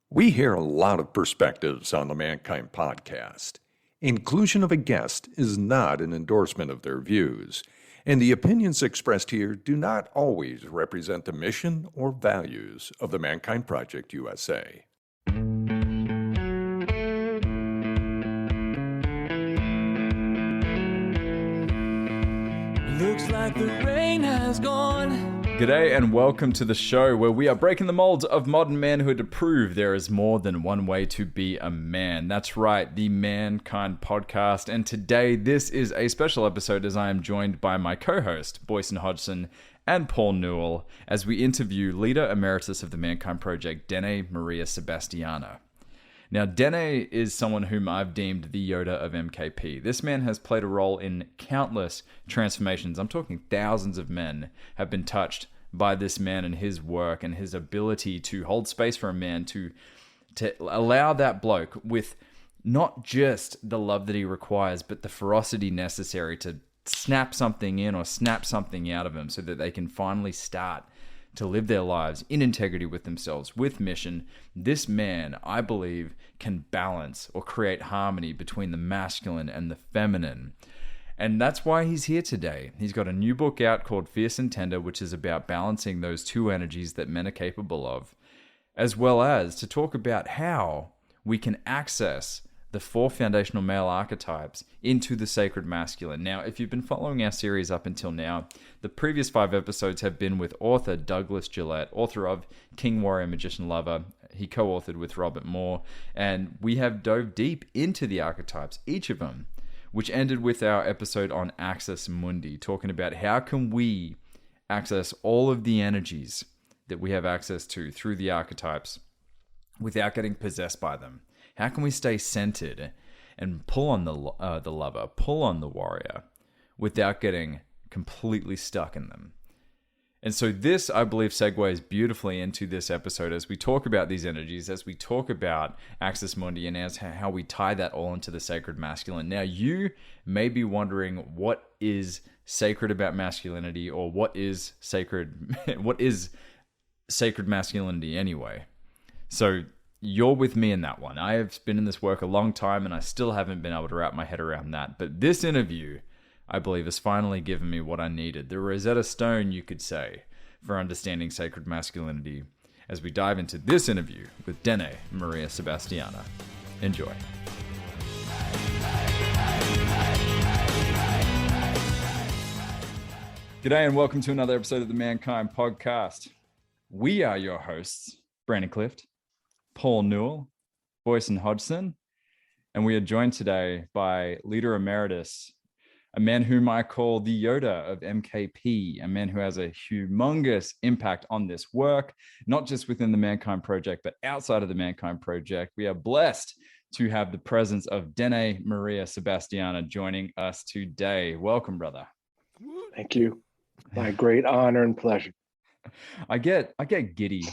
We hear a lot of perspectives on the Mankind podcast. Inclusion of a guest is not an endorsement of their views, and the opinions expressed here do not always represent the mission or values of the Mankind Project USA. Looks like the rain has gone. G'day and welcome to the show where we are breaking the molds of modern manhood to prove there is more than one way to be a man. That's right, the Mankind Podcast. And today this is a special episode as I am joined by my co-host, Boyson Hodgson and Paul Newell, as we interview leader emeritus of the Mankind Project, Dene Maria Sebastiana. Now, Dene is someone whom I've deemed the Yoda of MKP. This man has played a role in countless transformations. I'm talking thousands of men have been touched by this man and his work and his ability to hold space for a man, to allow that bloke with not just the love that he requires, but the ferocity necessary to snap something in or snap something out of him so that they can finally start to live their lives in integrity with themselves, with mission. This man, I believe, can balance or create harmony between the masculine and the feminine. And that's why he's here today. He's got a new book out called Fierce and Tender, which is about balancing those two energies that men are capable of, as well as to talk about how we can access the four foundational male archetypes into the sacred masculine. Now, if you've been following our series up until now, the previous 5 episodes have been with author Douglas Gillette, author of King, Warrior, Magician, Lover. He co-authored with Robert Moore, and we have dove deep into the archetypes, each of them, which ended with our episode on Access Mundi, talking about how can we access all of the energies that we have access to through the archetypes without getting possessed by them. How can we stay centered and pull on the lover, pull on the warrior, without getting completely stuck in them? And so this, I believe, segues beautifully into this episode as we talk about these energies, as we talk about Access Mundi, and as how we tie that all into the sacred masculine. Now, you may be wondering, what is sacred about masculinity, or what is sacred masculinity anyway? So you're with me in that one. I have been in this work a long time and I still haven't been able to wrap my head around that. But this interview, I believe, has finally given me what I needed. The Rosetta Stone, you could say, for understanding sacred masculinity, as we dive into this interview with Dene Maria Sebastiana. Enjoy. G'day and welcome to another episode of the Mankind Podcast. We are your hosts, Brandon Clift, Paul Newell, Boyson Hodgson, and we are joined today by leader emeritus, a man whom I call the Yoda of MKP, a man who has a humongous impact on this work, not just within the Mankind Project, but outside of the Mankind Project. We are blessed to have the presence of Dene Maria Sebastiana joining us today. Welcome, brother. Thank you. My great honor and pleasure. I get giddy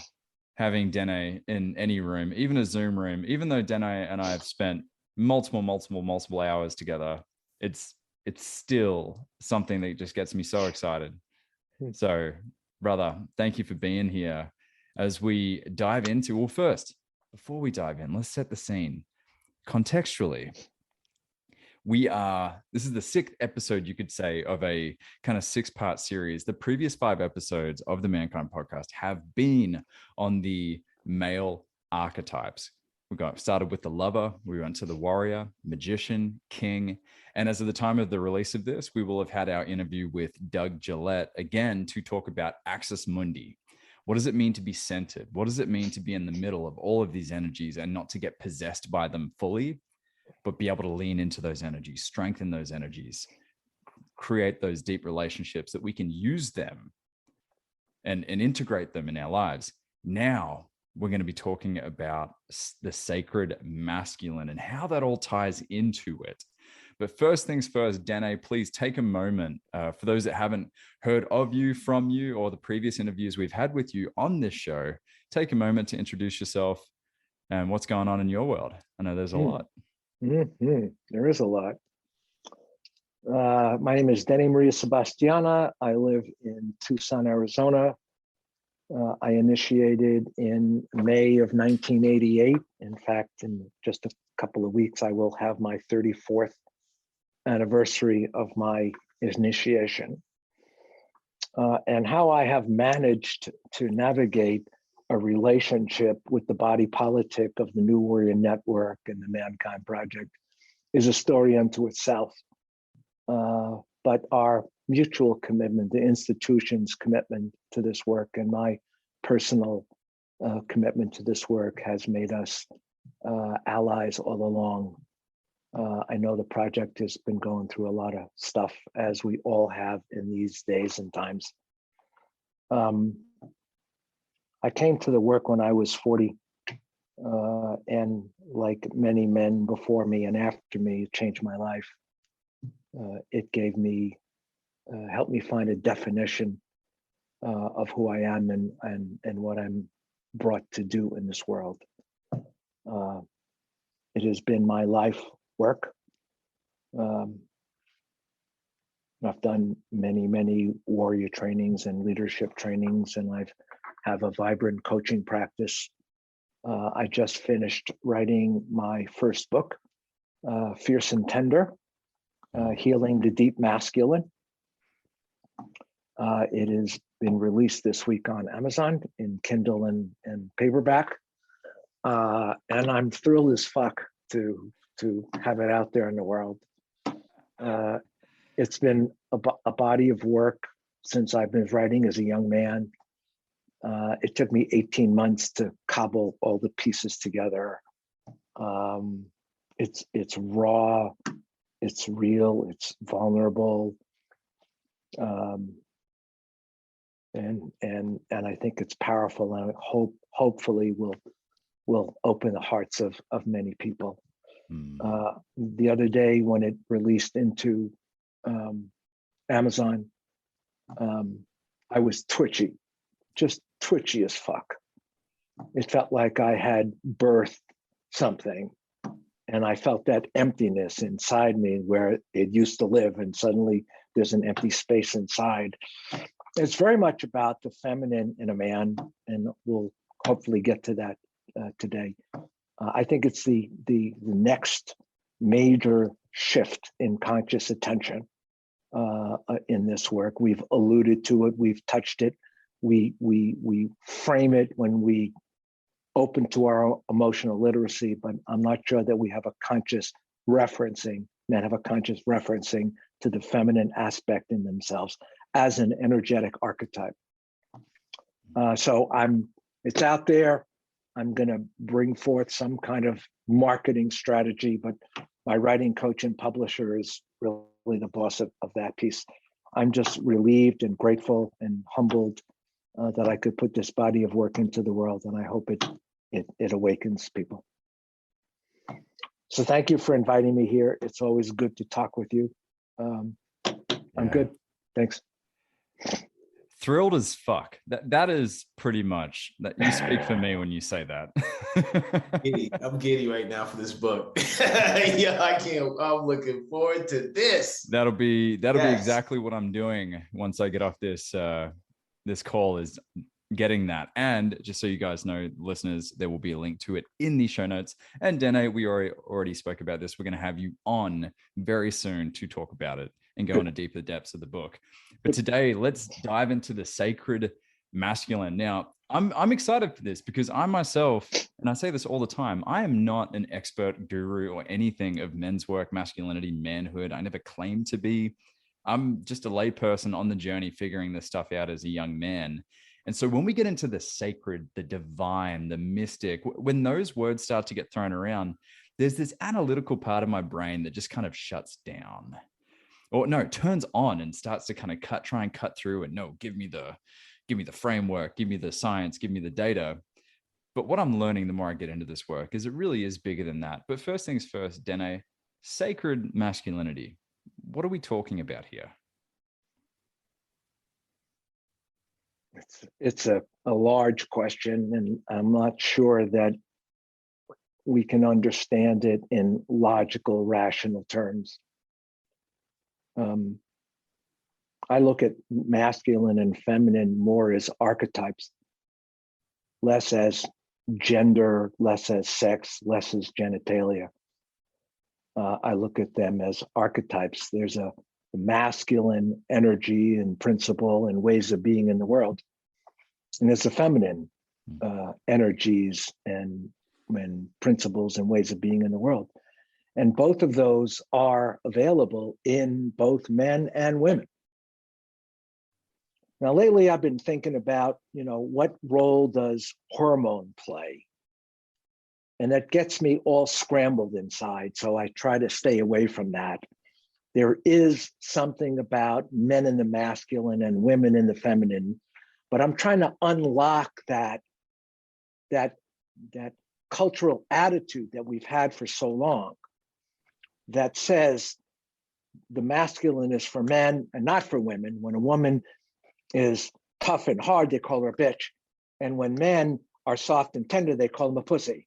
having Dene in any room, even a Zoom room. Even though Dene and I have spent multiple hours together, it's still something that just gets me so excited. So, brother, thank you for being here. As we dive into, well, first, before we dive in, let's set the scene. Contextually, this is the 6th episode, you could say, of a kind of 6-part series. The previous 5 episodes of the Mankind Podcast have been on the male archetypes. We started with the lover, we went to the warrior, magician, king, and as of the time of the release of this, we will have had our interview with Doug Gillette again to talk about Access Mundi. What does it mean to be centered? What does it mean to be in the middle of all of these energies and not to get possessed by them fully, but be able to lean into those energies, strengthen those energies, create those deep relationships that we can use them and integrate them in our lives. Now we're going to be talking about the sacred masculine and how that all ties into it. But first things first, Dene, please take a moment for those that haven't heard of you, from you, or the previous interviews we've had with you on this show. Take a moment to introduce yourself and what's going on in your world. I know there's a lot. There is a lot. My name is Dene Maria Sebastiana. I live in Tucson, Arizona. I initiated in May of 1988. In fact, in just a couple of weeks, I will have my 34th anniversary of my initiation. And how I have managed to navigate a relationship with the body politic of the New Warrior Network and the Mankind Project is a story unto itself. But our mutual commitment, the institution's commitment to this work, and my personal commitment to this work has made us allies all along. I know the project has been going through a lot of stuff, as we all have in these days and times. I came to the work when I was 40, and like many men before me and after me, it changed my life. It gave me, helped me find a definition of who I am and what I'm brought to do in this world. It has been my life work. I've done many warrior trainings and leadership trainings, and I have a vibrant coaching practice. I just finished writing my first book, Fierce and Tender, Healing the Deep Masculine. It has been released this week on Amazon in Kindle and paperback. And I'm thrilled as fuck to have it out there in the world. It's been a body of work since I've been writing as a young man. It took me 18 months to cobble all the pieces together. It's raw, it's real, it's vulnerable. And I think it's powerful, and hopefully will open the hearts of many people. The other day when it released into Amazon, I was twitchy, just twitchy as fuck. It felt like I had birthed something, and I felt that emptiness inside me where it used to live, and suddenly there's an empty space inside. It's very much about the feminine in a man, and we'll hopefully get to that today. I think it's the next major shift in conscious attention in this work. We've alluded to it, we've touched it. We frame it when we open to our emotional literacy, but I'm not sure that we have a conscious referencing, men have a conscious referencing to the feminine aspect in themselves as an energetic archetype. So it's out there. I'm gonna bring forth some kind of marketing strategy, but my writing coach and publisher is really the boss of that piece. I'm just relieved and grateful and humbled that I could put this body of work into the world, and I hope it awakens people. So thank you for inviting me here. It's always good to talk with you. I'm good. Thanks. Thrilled as fuck. That is pretty much that. You speak for me when you say that. I'm giddy right now for this book. Yeah, I can't. I'm looking forward to this. That'll be exactly what I'm doing once I get off this this call, is getting that. And just so you guys know, listeners, there will be a link to it in the show notes. And Dene, we already spoke about this. We're going to have you on very soon to talk about it and go into deeper depths of the book. But today, let's dive into the sacred masculine. Now, I'm excited for this because I myself, and I say this all the time, I am not an expert guru or anything of men's work, masculinity, manhood. I never claimed to be. I'm just a layperson on the journey figuring this stuff out as a young man. And so when we get into the sacred, the divine, the mystic, when those words start to get thrown around, there's this analytical part of my brain that just kind of shuts down. Or no, it turns on and starts to kind of try and cut through and no, give me the framework, give me the science, give me the data. But what I'm learning the more I get into this work is it really is bigger than that. But first things first, Dene, sacred masculinity. What are we talking about here? It's a large question, and I'm not sure that we can understand it in logical, rational terms. I look at masculine and feminine more as archetypes. less as gender, less as sex, less as genitalia. I look at them as archetypes. There's a masculine energy and principle and ways of being in the world. And there's a feminine energies and principles and ways of being in the world. And both of those are available in both men and women. Now, lately, I've been thinking about, what role does hormone play? And that gets me all scrambled inside. So I try to stay away from that. There is something about men in the masculine and women in the feminine, but I'm trying to unlock that cultural attitude that we've had for so long that says the masculine is for men and not for women. When a woman is tough and hard, they call her a bitch. And when men are soft and tender, they call them a pussy.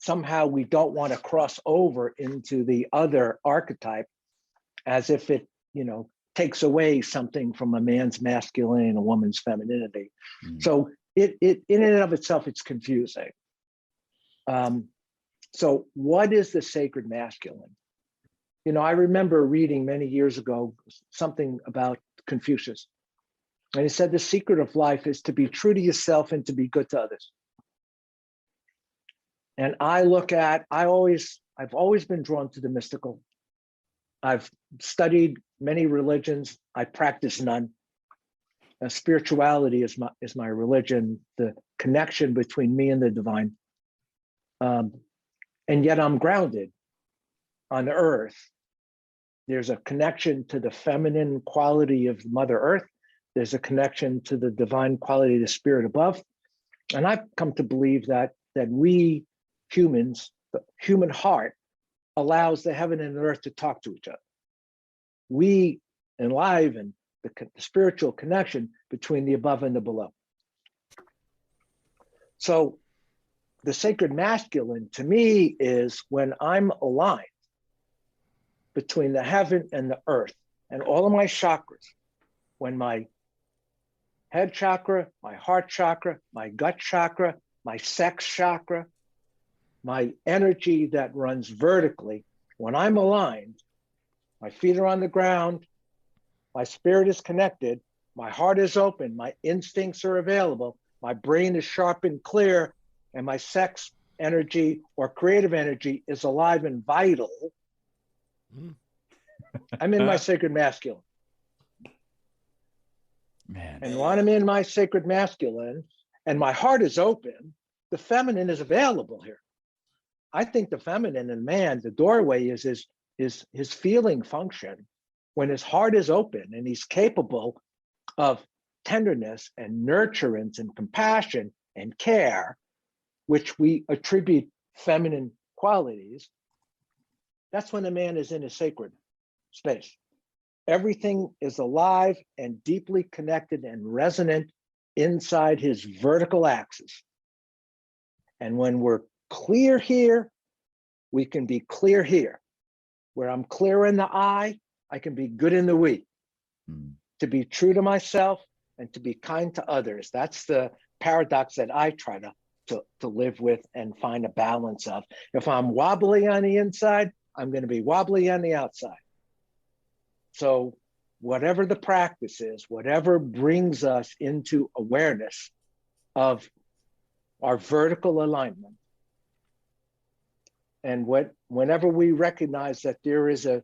Somehow we don't want to cross over into the other archetype as if it, takes away something from a man's masculinity and a woman's femininity. So it in and of itself, it's confusing. So what is the sacred masculine? I remember reading many years ago something about Confucius. And he said, the secret of life is to be true to yourself and to be good to others. And I've always been drawn to the mystical. I've studied many religions. I practice none. Spirituality is my religion, the connection between me and the divine. And yet I'm grounded on earth. There's a connection to the feminine quality of Mother Earth. There's a connection to the divine quality of the spirit above. And I've come to believe that we humans, the human heart, allows the heaven and earth to talk to each other. We enliven the spiritual connection between the above and the below. So the sacred masculine to me is when I'm aligned between the heaven and the earth and all of my chakras, when my head chakra, my heart chakra, my gut chakra, my sex chakra, my energy that runs vertically, when I'm aligned, my feet are on the ground, my spirit is connected, my heart is open, my instincts are available, my brain is sharp and clear, and my sex energy or creative energy is alive and vital, I'm in my sacred masculine. Man. And when I'm in my sacred masculine and my heart is open, the feminine is available here. I think the feminine in man, the doorway is his feeling function. When his heart is open and he's capable of tenderness and nurturance and compassion and care, which we attribute feminine qualities, that's when a man is in his sacred space. Everything is alive and deeply connected and resonant inside his vertical axis. And when we're clear here, we can be clear here. Where I'm clear in the I can be good in the we. To be true to myself and to be kind to others. That's the paradox that I try to live with and find a balance of. If I'm wobbly on the inside, I'm going to be wobbly on the outside. So whatever the practice is, whatever brings us into awareness of our vertical alignment, and whenever we recognize that there is a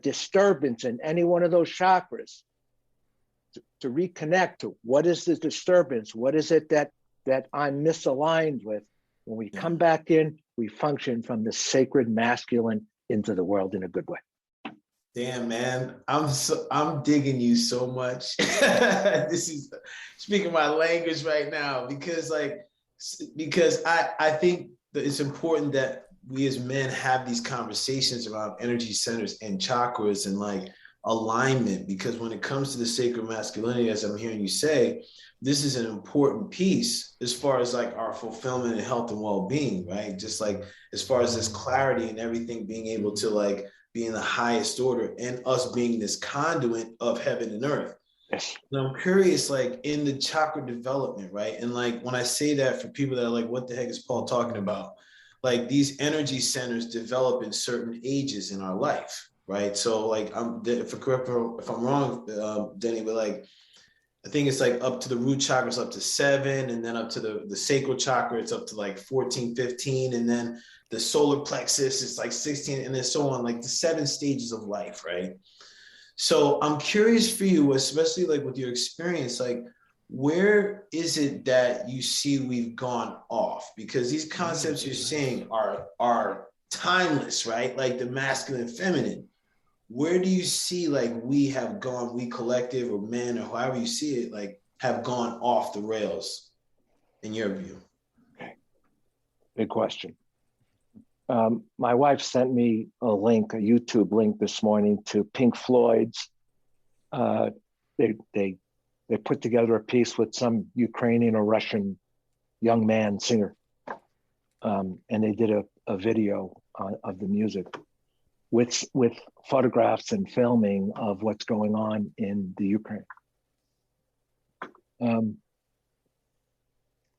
disturbance in any one of those chakras, to reconnect to what is the disturbance, what is it that I'm misaligned with, when we come back in, we function from the sacred masculine into the world in a good way. Damn, man, I'm digging you so much. This is speaking my language right now because I think that it's important that we as men have these conversations around energy centers and chakras and like alignment, because when it comes to the sacred masculinity, as I'm hearing you say, this is an important piece as far as like our fulfillment and health and well-being, right? Just like as far as this clarity and everything being able to like be in the highest order and us being this conduit of heaven and earth. Yes. And I'm curious, like in the chakra development, right? And like when I say that for people that are like, what the heck is Paul talking about? Like these energy centers develop in certain ages in our life, right? So like if I'm wrong, Denny, but like I think it's like up to the root chakras up to 7, and then up to the sacral chakra, it's up to like 14, 15, and then the solar plexus is like 16, and then so on, like the 7 stages of life, right? So I'm curious for you, especially like with your experience, like where is it that you see we've gone off? Because these concepts you're saying are timeless, right? Like the masculine, feminine. Where do you see like we collective or men or however you see it, like have gone off the rails in your view? Okay. Big question. My wife sent me a YouTube link this morning to Pink Floyd's. They put together a piece with some Ukrainian or Russian young man singer, and they did a video of the music with photographs and filming of what's going on in the Ukraine. And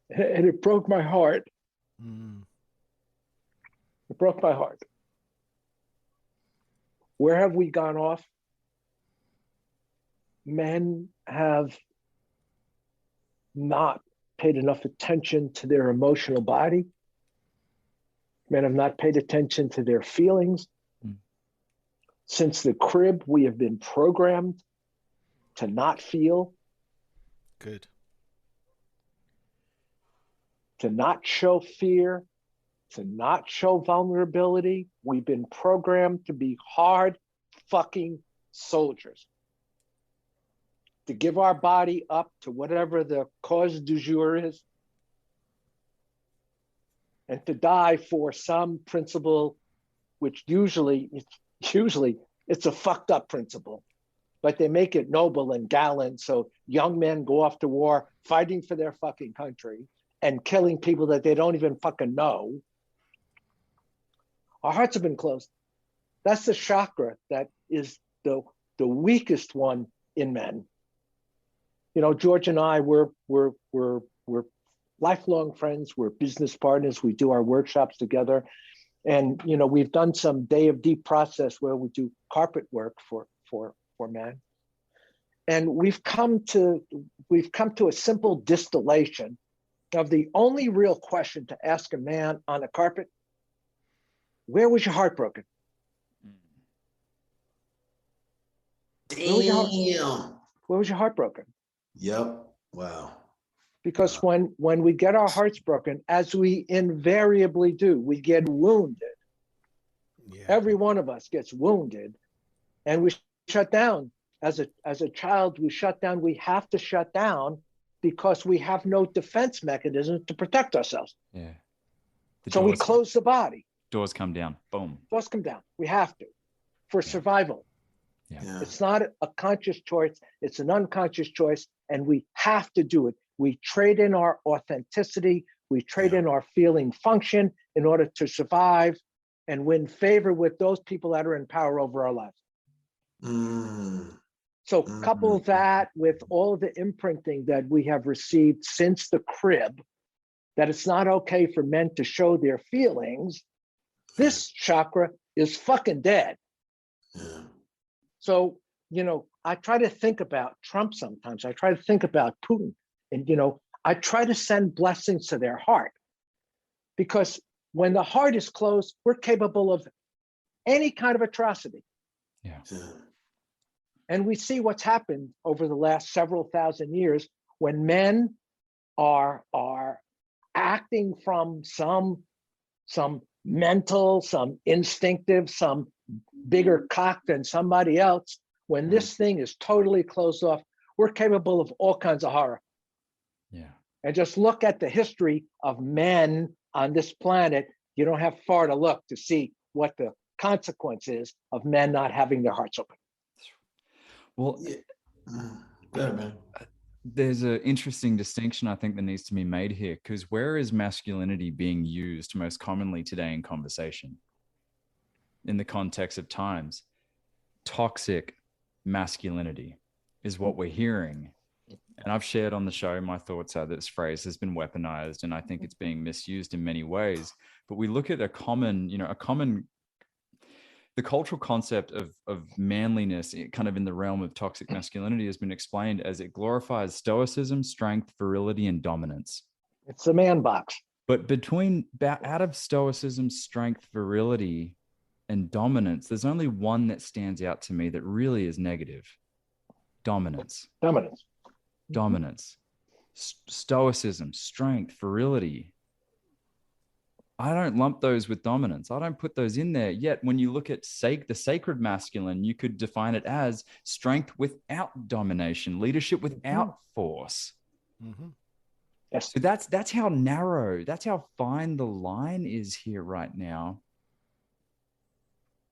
it broke my heart. It broke my heart. Where have we gone off? Men have not paid enough attention to their emotional body. Men have not paid attention to their feelings. Since the crib, we have been programmed to not feel. Good. To not show fear, to not show vulnerability. We've been programmed to be hard fucking soldiers. To give our body up to whatever the cause du jour is. And to die for some principle, which usually it's a fucked up principle. But they make it noble and gallant. So young men go off to war fighting for their fucking country and killing people that they don't even fucking know. Our hearts have been closed. That's the chakra that is the weakest one in men. You know, George and I, we're lifelong friends. We're business partners. We do our workshops together. And, you know, we've done some day of deep process where we do carpet work for men. And we've come to a simple distillation of the only real question to ask a man on a carpet: where was your heart broken? Damn. Where was your heart broken? Yep. Wow. Because when we get our hearts broken, as we invariably do, we get wounded. Yeah. Every one of us gets wounded, and we shut down. As a child, we shut down. We have to shut down because we have no defense mechanism to protect ourselves. Yeah. So we close the body. Doors come down. Boom. Doors come down. We have to, for survival. Yeah. It's not a conscious choice. It's an unconscious choice, and we have to do it. We trade in our authenticity. We trade in our feeling function in order to survive and win favor with those people that are in power over our lives. So couple that with all of the imprinting that we have received since the crib, that it's not okay for men to show their feelings. This chakra is fucking dead. Yeah. So, you know, I try to think about Trump sometimes. I try to think about Putin. And, you know, I try to send blessings to their heart. Because when the heart is closed, we're capable of any kind of atrocity. Yeah. And we see what's happened over the last several thousand years when men are acting from some mental, some instinctive, some bigger cock than somebody else. When this thing is totally closed off, we're capable of all kinds of horror. Yeah. And just look at the history of men on this planet. You don't have far to look to see what the consequence is of men not having their hearts open. Well, there's an interesting distinction I think that needs to be made here, because where is masculinity being used most commonly today in conversation? In the context of times, toxic masculinity, is what we're hearing. And I've shared on the show my thoughts are that this phrase has been weaponized, and I think it's being misused in many ways. But we look at the cultural concept of manliness, kind of in the realm of toxic masculinity, has been explained as it glorifies stoicism, strength, virility, and dominance. It's the man box. But out of stoicism, strength, virility, and dominance, there's only one that stands out to me that really is negative: dominance. Stoicism, strength, virility. I don't lump those with dominance. I don't put those in there. Yet when you look at the sacred masculine, you could define it as strength without domination, leadership without force. Mm-hmm. Yes. So that's how narrow, that's how fine the line is here right now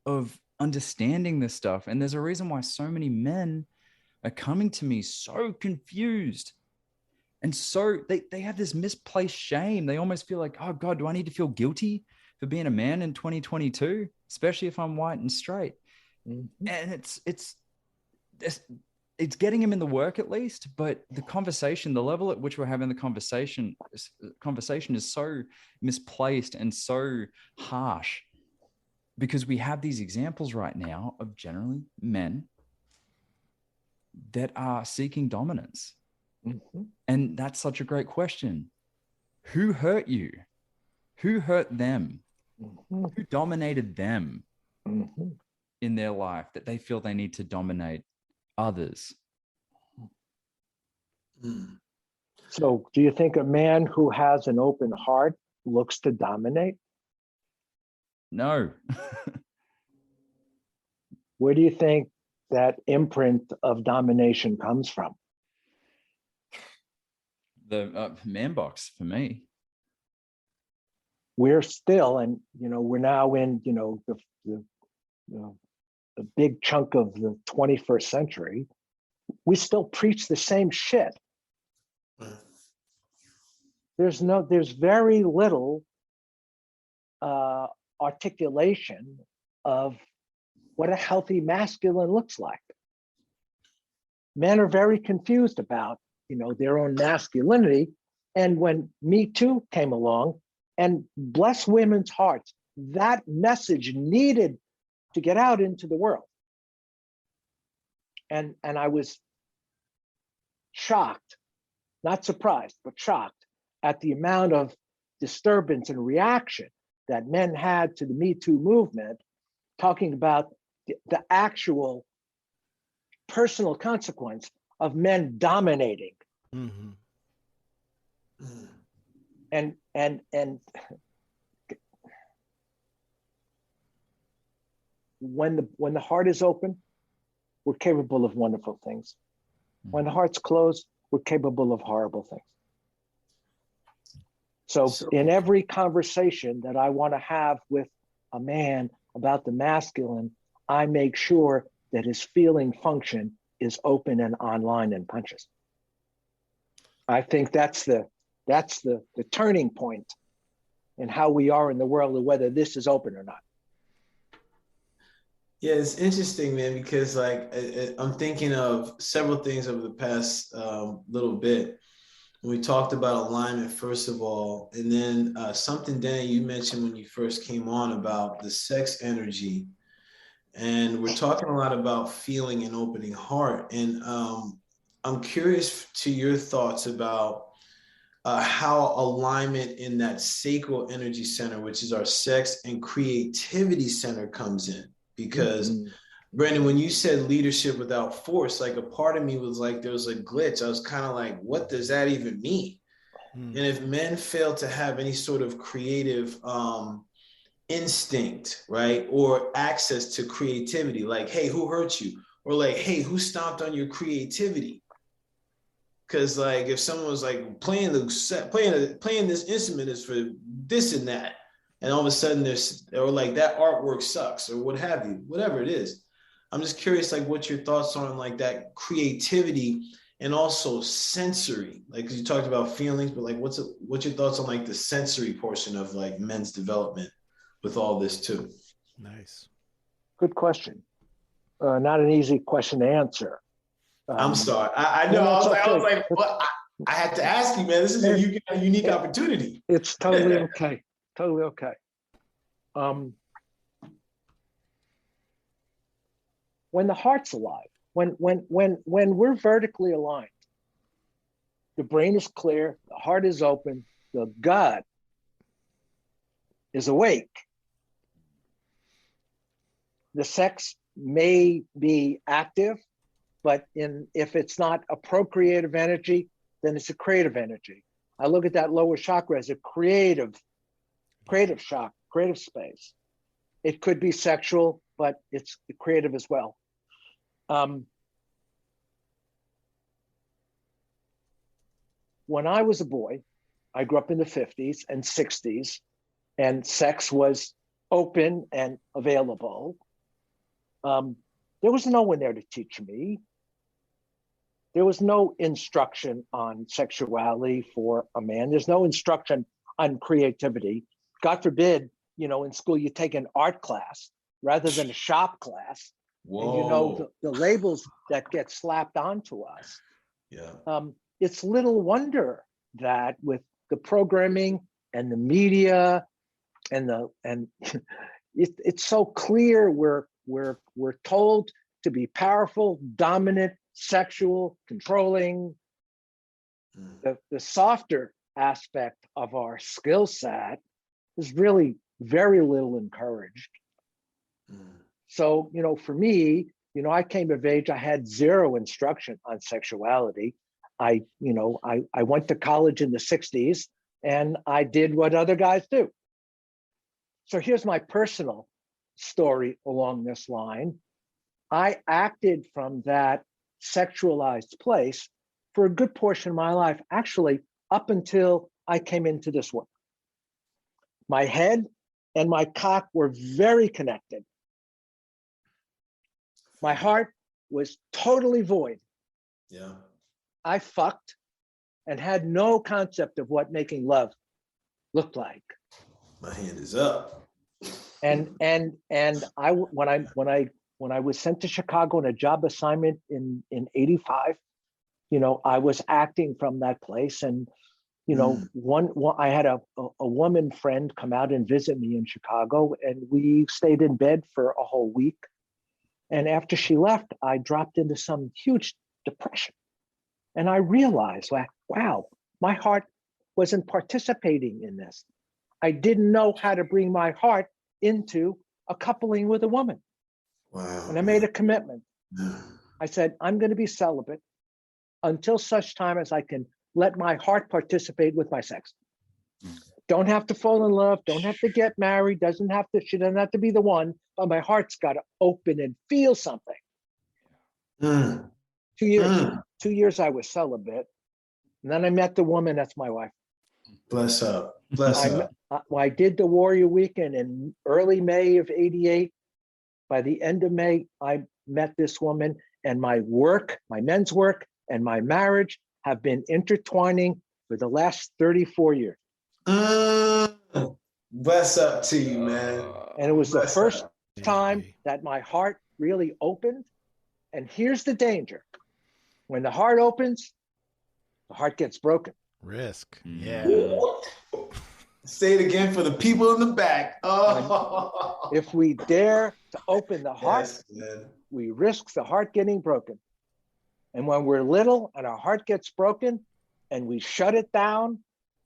of understanding this stuff. And there's a reason why so many men are coming to me so confused. And so they have this misplaced shame. They almost feel like, oh God, do I need to feel guilty for being a man in 2022, especially if I'm white and straight? Mm-hmm. And it's getting him in the work at least, but the conversation, the level at which we're having the conversation is so misplaced and so harsh, because we have these examples right now of generally men that are seeking dominance. Mm-hmm. And that's such a great question. Who hurt you? Who hurt them? Mm-hmm. Who dominated them in their life that they feel they need to dominate others? So do you think a man who has an open heart looks to dominate? No. Where do you think that imprint of domination comes from? The man box for me. We're still, and we're now in the big chunk of the 21st century. We still preach the same shit. There's very little articulation of what a healthy masculine looks like. Men are very confused about their own masculinity. And when Me Too came along, and bless women's hearts, that message needed to get out into the world. And I was shocked, not surprised, but shocked at the amount of disturbance and reaction that men had to the Me Too movement, talking about the actual personal consequence of men dominating. Mm-hmm. And when the heart is open, we're capable of wonderful things. When the heart's closed, we're capable of horrible things. So in every conversation that I want to have with a man about the masculine, I make sure that his feeling function is open and online and punches. I think that's the turning point in how we are in the world, and whether this is open or not. Yeah, it's interesting, man, because I'm thinking of several things over the past little bit. We talked about alignment, first of all, and then something, Dene, you mentioned when you first came on about the sex energy. And we're talking a lot about feeling and opening heart. And I'm curious to your thoughts about how alignment in that sacral energy center, which is our sex and creativity center, comes in. Because Brandon, when you said leadership without force, like a part of me was like, there was a glitch. I was kind of like, what does that even mean? And if men fail to have any sort of creative instinct, right, or access to creativity, like, hey, who hurt you? Or like, hey, who stomped on your creativity? Because like, if someone was like playing this instrument is for this and that, and all of a sudden or like that artwork sucks, or what have you, whatever it is. I'm just curious, like, what your thoughts are on like that creativity and also sensory, like, because you talked about feelings, but like, what's your thoughts on like the sensory portion of like men's development with all this too? Nice. Good question. Not an easy question to answer. I'm sorry. I know. No, it's I was okay. like, what? I had to ask you, man. This is a unique opportunity. It's totally okay. Totally okay. When the heart's alive, when we're vertically aligned, the brain is clear, the heart is open, the gut is awake. The sex may be active, but if it's not a procreative energy, then it's a creative energy. I look at that lower chakra as a creative shock, creative space. It could be sexual, but it's creative as well. When I was a boy, I grew up in the 50s and 60s, and sex was open and available. There was no one there to teach me. There was no instruction on sexuality for a man. There's no instruction on creativity. God forbid, in school you take an art class rather than a shop class. Whoa. And the labels that get slapped onto us. Yeah. It's little wonder that with the programming and the media and it's so clear we're told to be powerful, dominant, sexual, controlling. The softer aspect of our skill set is really very little encouraged. So, for me, I came of age, I had zero instruction on sexuality. I went to college in the 60s and I did what other guys do. So here's my personal story along this line. I acted from that sexualized place for a good portion of my life, actually, up until I came into this work. My head and my cock were very connected. My heart was totally void. Yeah. I fucked and had no concept of what making love looked like. My hand is up. And I when I was sent to Chicago on a job assignment in 85, I was acting from that place. And I had a woman friend come out and visit me in Chicago, and we stayed in bed for a whole week. And after she left, I dropped into some huge depression. And I realized, wow, my heart wasn't participating in this. I didn't know how to bring my heart into a coupling with a woman. Wow. And I made a commitment. I said, I'm going to be celibate until such time as I can let my heart participate with my sex. Don't have to fall in love, don't have to get married, she doesn't have to be the one, but my heart's got to open and feel something. 2 years. 2 years I was celibate. And then I met the woman that's my wife. Bless up. Bless up. I did the Warrior Weekend in early May of 88. By the end of May, I met this woman, and my work, my men's work, and my marriage have been intertwining for the last 34 years. Bless up to you, man. And it was the first time that my heart really opened. And here's the danger. When the heart opens, the heart gets broken. Risk. Yeah. Say it again for the people in the back. Oh. If we dare to open the heart, yes, we risk the heart getting broken. And when we're little and our heart gets broken and we shut it down,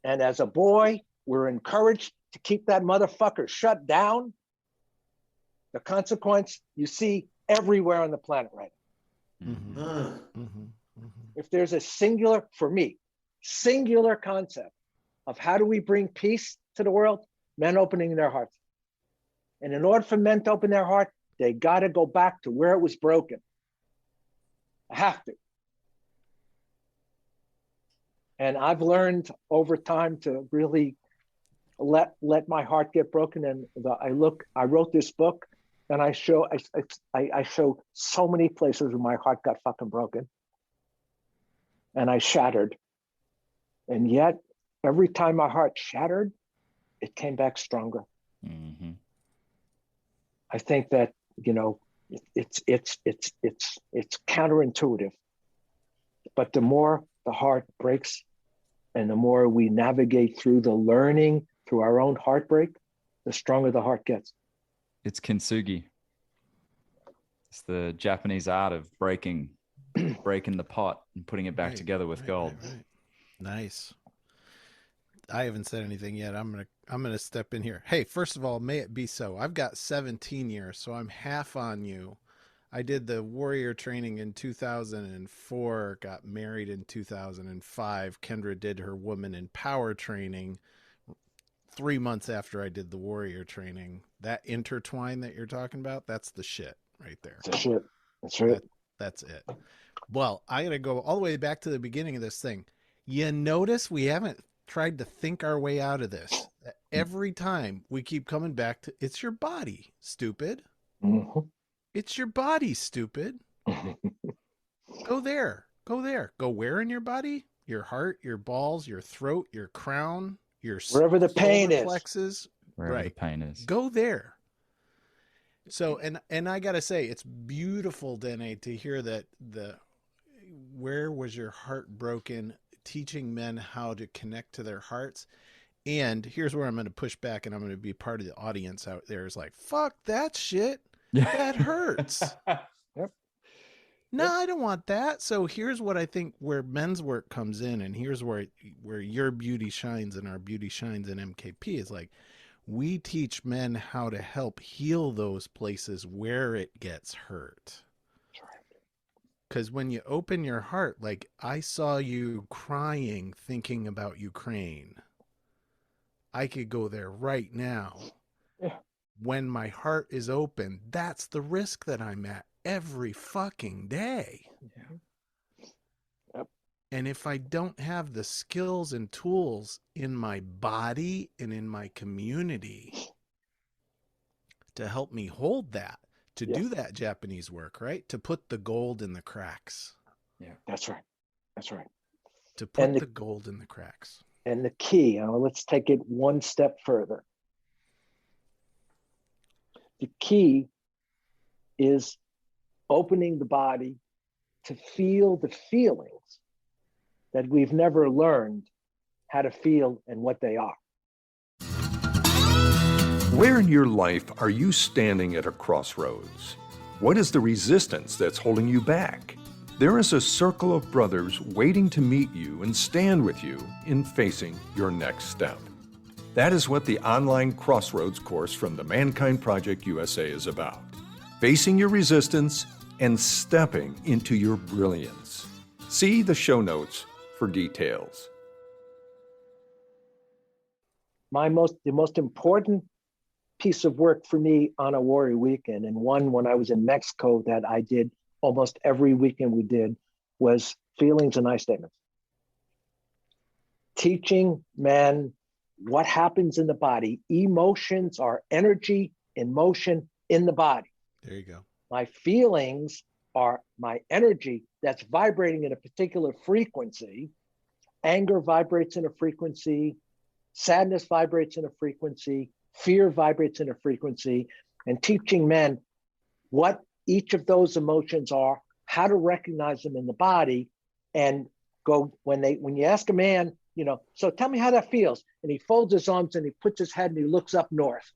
and as a boy, we're encouraged to keep that motherfucker shut down, the consequence you see everywhere on the planet right now. If there's a singular concept of how do we bring peace to the world, men opening their hearts. And in order for men to open their heart, they got to go back to where it was broken. I have to. And I've learned over time to really let my heart get broken. And I wrote this book, and I show so many places where my heart got fucking broken. And I shattered. And yet, every time my heart shattered, it came back stronger. Mm-hmm. I think that, it's counterintuitive. But the more the heart breaks and the more we navigate through the learning through our own heartbreak, the stronger the heart gets. It's kintsugi. It's the Japanese art of breaking the pot and putting it back together with gold. Right. Nice. I haven't said anything yet. I'm gonna step in here. Hey, first of all, may it be so. I've got 17 years, so I'm half on you. I did the warrior training in 2004, got married in 2005. Kendra did her woman in power training 3 months after I did the warrior training. That intertwine that you're talking about, that's the shit right there. That's shit. That's right. That's it. Well, I got to go all the way back to the beginning of this thing. You notice we haven't tried to think our way out of this. Every time we keep coming back to, it's your body, stupid. Mm-hmm. It's your body, stupid. Go there. Go there. Go where in your body? Your heart, your balls, your throat, your crown, your wherever the pain solar is. Plexus. Wherever the pain is. Go there. So, and I got to say, it's beautiful, Dene, to hear that where was your heart broken, teaching men how to connect to their hearts. And here's where I'm going to push back, and I'm going to be part of the audience out there is like, fuck that shit. That hurts. Yep. No, I don't want that. So here's what I think where men's work comes in, and here's where your beauty shines and our beauty shines in MKP is like, we teach men how to help heal those places where it gets hurt. Because when you open your heart, like I saw you crying, thinking about Ukraine. I could go there right now. Yeah. When my heart is open, that's the risk that I'm at every fucking day. Yeah. Yep. And if I don't have the skills and tools in my body and in my community to help me hold that, to do that Japanese work, right? To put the gold in the cracks. Yeah, that's right. That's right. To put the gold in the cracks. And the key, let's take it one step further. The key is opening the body to feel the feelings that we've never learned how to feel and what they are. Where in your life are you standing at a crossroads? What is the resistance that's holding you back? There is a circle of brothers waiting to meet you and stand with you in facing your next step. That is what the online Crossroads course from the Mankind Project USA is about. Facing your resistance and stepping into your brilliance. See the show notes for details. The most important piece of work for me on a warrior weekend, and one when I was in Mexico that I did almost every weekend we did, was feelings and I statements. Teaching men what happens in the body. Emotions are energy in motion in the body. There you go. My feelings are my energy that's vibrating in a particular frequency. Anger vibrates in a frequency. Sadness vibrates in a frequency. Fear vibrates in a frequency. And teaching men what each of those emotions are, how to recognize them in the body, and go when you ask a man, so tell me how that feels, and he folds his arms and he puts his head and he looks up north.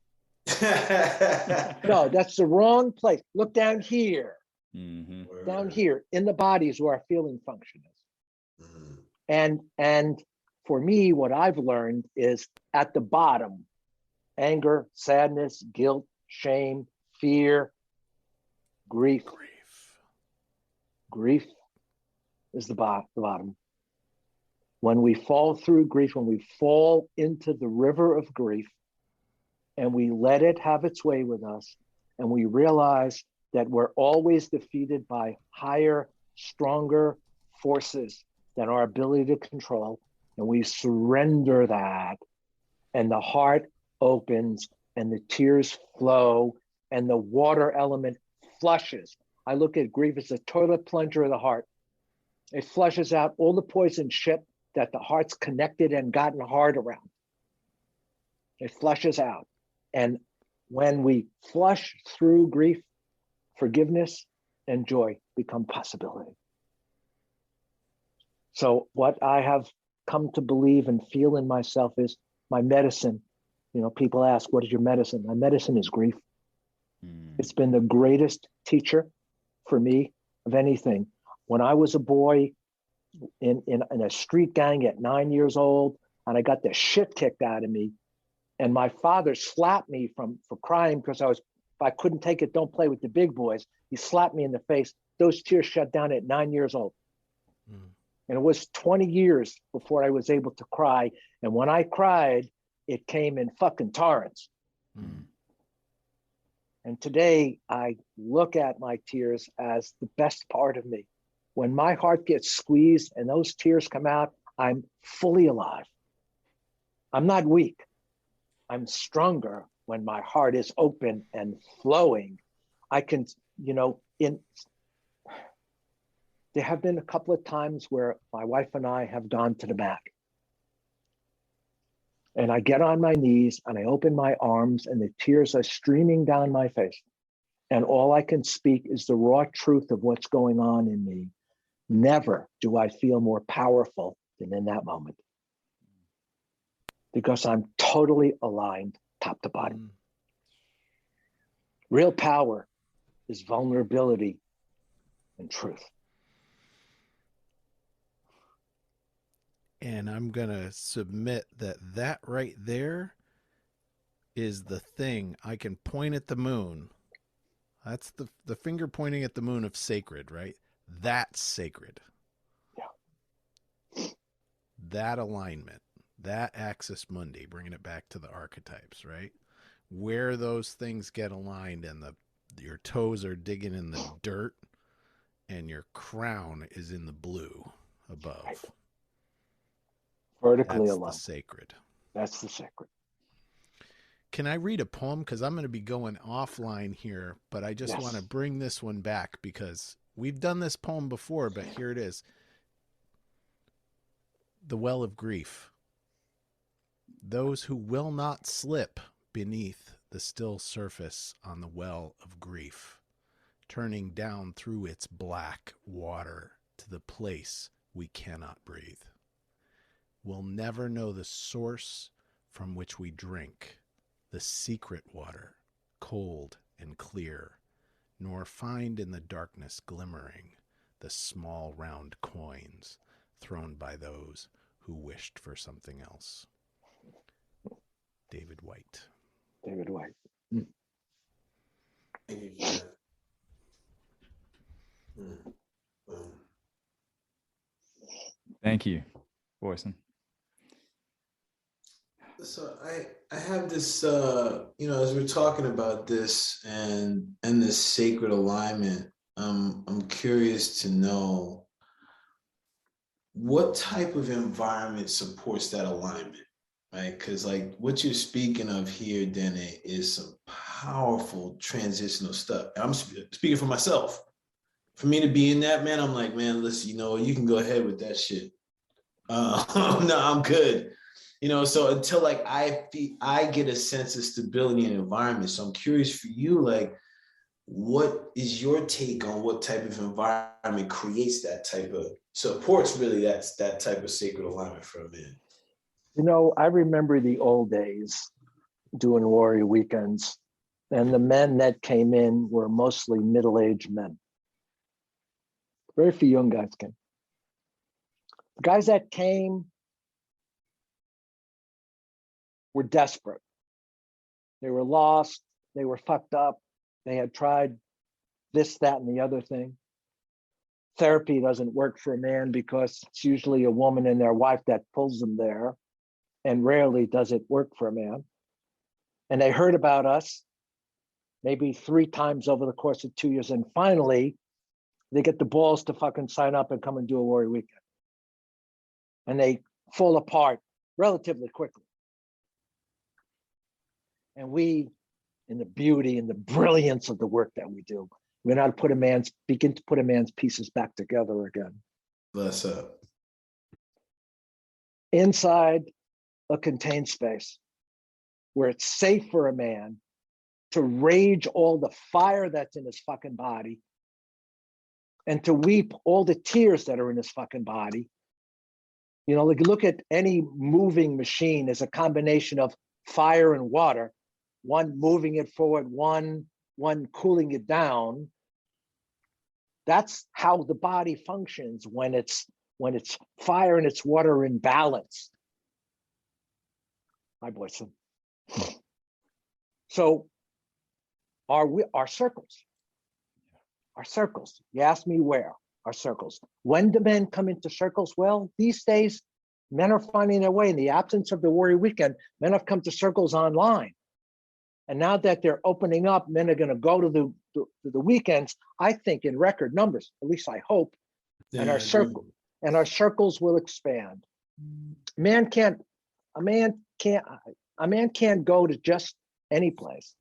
No, that's the wrong place. Look down here. Mm-hmm. Down here in the body is where our feeling function is. Mm-hmm. And for me, what I've learned is at the bottom, anger, sadness, guilt, shame, fear, grief. Grief is the bottom. When we fall through grief, when we fall into the river of grief and we let it have its way with us, and we realize that we're always defeated by higher, stronger forces than our ability to control, and we surrender that, and the heart opens and the tears flow and the water element flushes. I look at grief as a toilet plunger of the heart. It flushes out all the poison shit that the heart's connected and gotten hard around. It flushes out. And when we flush through grief, forgiveness and joy become possibility. So what I have come to believe and feel in myself is my medicine. You know, people ask, what is your medicine? My medicine is grief. It's been the greatest teacher for me of anything. When I was a boy in a street gang at 9 years old, and I got the shit kicked out of me, and my father slapped me for crying because if I couldn't take it, don't play with the big boys. He slapped me in the face. Those tears shut down at 9 years old. And it was 20 years before I was able to cry. And when I cried, it came in fucking torrents. And today I look at my tears as the best part of me. When my heart gets squeezed and those tears come out, I'm fully alive. I'm not weak. I'm stronger when my heart is open and flowing. I can, there have been a couple of times where my wife and I have gone to the back. And I get on my knees and I open my arms and the tears are streaming down my face. And all I can speak is the raw truth of what's going on in me. Never do I feel more powerful than in that moment. Because I'm totally aligned top to bottom. Real power is vulnerability and truth. And I'm going to submit that right there is the thing. I can point at the moon. That's the finger pointing at the moon of sacred, right? That's sacred. Yeah. That alignment, that axis mundi, bringing it back to the archetypes, right? Where those things get aligned and your toes are digging in the dirt and your crown is in the blue above. Right. Vertically That's aligned. The sacred. That's the sacred. Can I read a poem? Because I'm going to be going offline here, but I just want to bring this one back because we've done this poem before, but here it is. The Well of Grief. Those who will not slip beneath the still surface on the well of grief, turning down through its black water to the place we cannot breathe. We'll never know the source from which we drink, the secret water, cold and clear, nor find in the darkness glimmering the small round coins thrown by those who wished for something else. David White. David White. Thank you for that. Thank you, Boyson. So I have this, as we're talking about this and this sacred alignment, I'm curious to know what type of environment supports that alignment, right? Because like what you're speaking of here, Dene, is some powerful transitional stuff. I'm speaking for myself. For me to be in that, man, I'm like, man, listen, you can go ahead with that shit. No, I'm good. So until like I get a sense of stability in environment. So I'm curious for you, like, what is your take on what type of environment creates that type of supports really that type of sacred alignment for a man? I remember the old days doing warrior weekends, and the men that came in were mostly middle-aged men. Very few young guys came. The guys that came were desperate. They were lost. They were fucked up. They had tried this, that, and the other thing. Therapy doesn't work for a man because it's usually a woman and their wife that pulls them there, and rarely does it work for a man. And they heard about us maybe 3 times over the course of 2 years. And finally, they get the balls to fucking sign up and come and do a warrior weekend. And they fall apart relatively quickly. And we, in the beauty and the brilliance of the work that we do, we know how to begin to put a man's pieces back together again. Bless up. Inside a contained space where it's safe for a man to rage all the fire that's in his fucking body and to weep all the tears that are in his fucking body You know, like look at any moving machine as a combination of fire and water, one moving it forward, one cooling it down. That's how the body functions when it's fire and its water are in balance. Hi, Boyson. So our circles. You ask me where? Our circles. When do men come into circles? Well, these days, men are finding their way. In the absence of the Warrior Weekend, men have come to circles online. And now that they're opening up, men are going to go to the weekends, I think in record numbers, at least I hope, and our circles will expand. A man can't go to just any place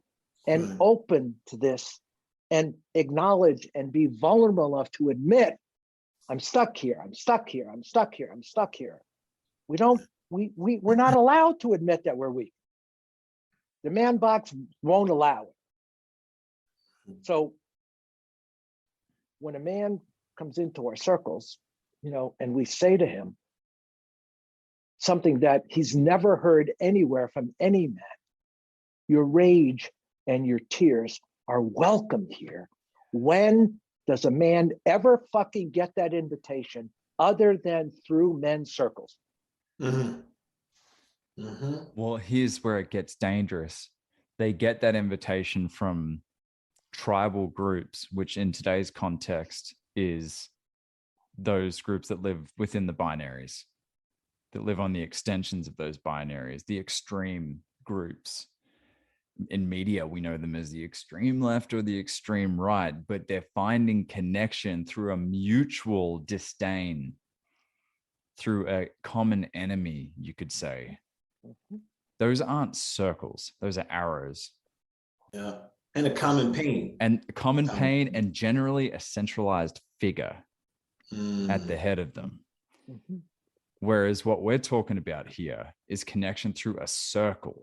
and open to this and acknowledge and be vulnerable enough to admit, I'm stuck here. We're not allowed to admit that we're weak. The man box won't allow it. So when a man comes into our circles, you know, and we say to him something that he's never heard anywhere from any man, your rage and your tears are welcome here. When does a man ever fucking get that invitation other than through men's circles? Mm-hmm. Mm-hmm. Well, here's where it gets dangerous. They get that invitation from tribal groups, which in today's context is those groups that live within the binaries, that live on the extensions of those binaries, the extreme groups. In media, we know them as the extreme left or the extreme right, but they're finding connection through a mutual disdain, through a common enemy, you could say. Those aren't circles, those are arrows. Yeah. And a common pain. And common pain, and generally a centralized figure at the head of them. Mm-hmm. Whereas what we're talking about here is connection through a circle.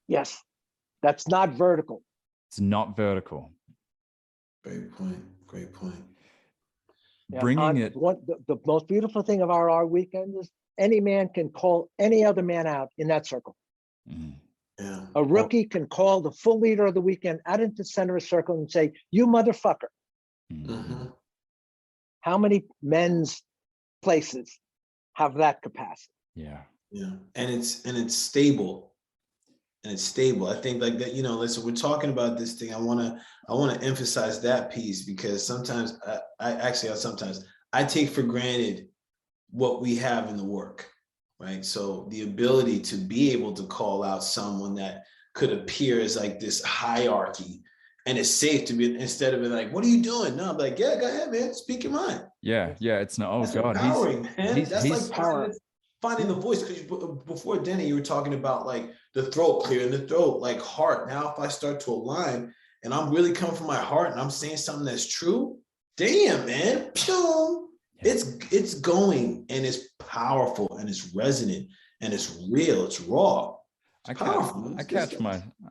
Yes, that's not vertical. It's not vertical. Great point. Yeah, Bringing it. The most beautiful thing of our weekend is any man can call any other man out in that circle. Yeah. A rookie can call the full leader of the weekend out into the center of a circle and say, "You motherfucker." Mm-hmm. How many men's places have that capacity? Yeah. And it's stable. I think like that, you know, listen, we're talking about this thing. I want to emphasize that piece, because sometimes I take for granted what we have in the work, right? So the ability to be able to call out someone that could appear as like this hierarchy, and it's safe to be, instead of being like, "What are you doing?" No, I'm like, "Yeah, go ahead, man. Speak your mind." Yeah. It's not. Oh, That's God. empowering, man. That's like power. finding the voice. Because before Dene, you were talking about like the throat, clearing the throat, like heart. Now, if I start to align and I'm really coming from my heart and I'm saying something that's true, damn, man, pew, it's going, and it's powerful, and it's resonant, and it's real, it's raw. It's powerful. I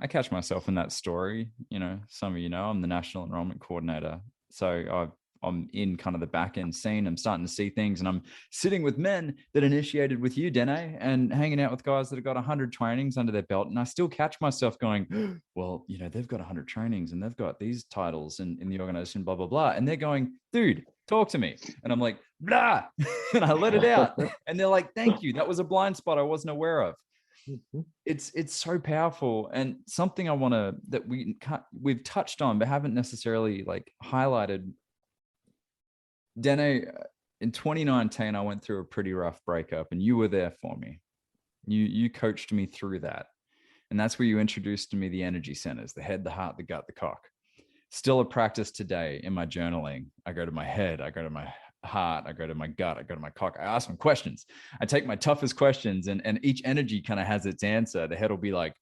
catch myself in that story. You know, some of you know, I'm the national enrollment coordinator, so I'm in kind of the back end scene. I'm starting to see things, and I'm sitting with men that initiated with you, Dene, and hanging out with guys that have got 100 trainings under their belt. And I still catch myself going, well, you know, they've got 100 trainings and they've got these titles in the organization, blah, blah, blah. And they're going, dude, talk to me. And I'm like, blah, and I let it out. And they're like, thank you. That was a blind spot I wasn't aware of. It's so powerful, and something that we've touched on, but haven't necessarily like highlighted. Dene, in 2019, I went through a pretty rough breakup, and you were there for me. You coached me through that. And that's where you introduced to me the energy centers, the head, the heart, the gut, the cock. Still a practice today in my journaling. I go to my head, I go to my heart, I go to my gut, I go to my cock. I ask them questions. I take my toughest questions, and each energy kind of has its answer. The head will be like,